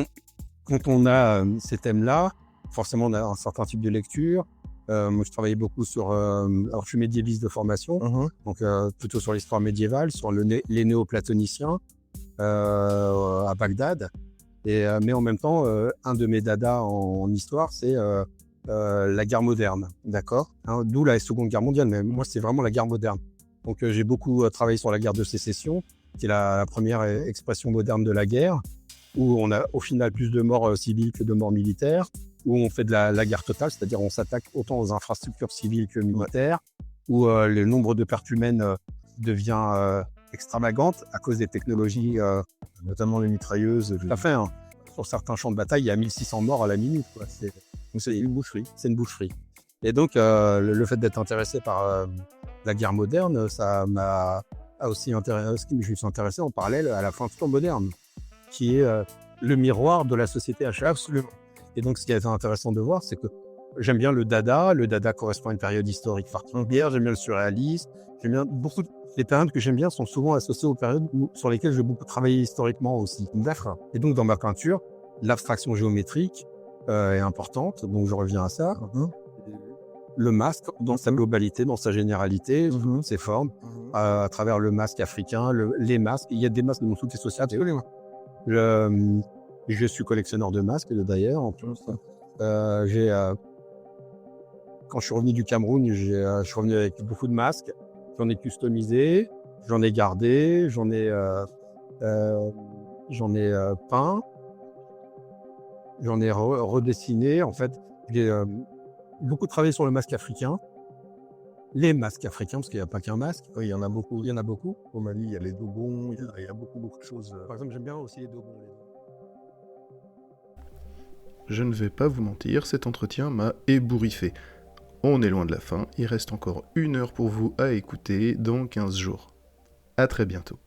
on a ces thèmes-là, forcément on a un certain type de lecture. Moi je travaillais beaucoup sur, alors je suis médiéviste de formation, donc plutôt sur l'histoire médiévale, sur les néoplatoniciens à Bagdad. Mais en même temps, un de mes dadas en histoire, c'est la guerre moderne. D'accord. Hein, d'où la Seconde Guerre mondiale, mais moi c'est vraiment la guerre moderne. Donc j'ai beaucoup travaillé sur la guerre de sécession, qui est la première expression moderne de la guerre, où on a au final plus de morts civiles que de morts militaires, où on fait de la guerre totale, c'est-à-dire on s'attaque autant aux infrastructures civiles que militaires, où le nombre de pertes humaines devient extravagante à cause des technologies, notamment les mitrailleuses. Tout à fait, hein. Sur certains champs de bataille, il y a 1600 morts à la minute, quoi. C'est une boucherie. C'est une boucherie. Et donc, le fait d'être intéressé par la guerre moderne, ça m'a aussi intéressé. Je me suis intéressé en parallèle à la fin du temps moderne, qui est le miroir de la société actuelle. Absolument. Et donc, ce qui a été intéressant de voir, c'est que j'aime bien le dada. Le dada correspond à une période historique particulière. J'aime bien le surréalisme. J'aime bien beaucoup. Les périodes que j'aime bien sont souvent associées aux périodes sur lesquelles j'ai beaucoup travaillé historiquement aussi. D'accord. Et donc, dans ma peinture, l'abstraction géométrique est importante. Donc, je reviens à ça. Le masque, dans sa globalité, dans sa généralité, sous toutes ses formes, à travers le masque africain, les masques. Il y a des masques dans toutes les sociétés. Je suis collectionneur de masques, d'ailleurs. En plus, quand je suis revenu du Cameroun, je suis revenu avec beaucoup de masques. J'en ai customisé, j'en ai gardé, j'en ai J'en ai peint, j'en ai redessiné. En fait, j'ai beaucoup travaillé sur le masque africain. Les masques africains, parce qu'il n'y a pas qu'un masque. Oui, il y en a beaucoup. Il y en a beaucoup. Au Mali, il y a les dogons, il y a beaucoup de choses. Par exemple, j'aime bien aussi les dogons. Je ne vais pas vous mentir, cet entretien m'a ébouriffé. On est loin de la fin, il reste encore 1 heure pour vous à écouter dans 15 jours. À très bientôt.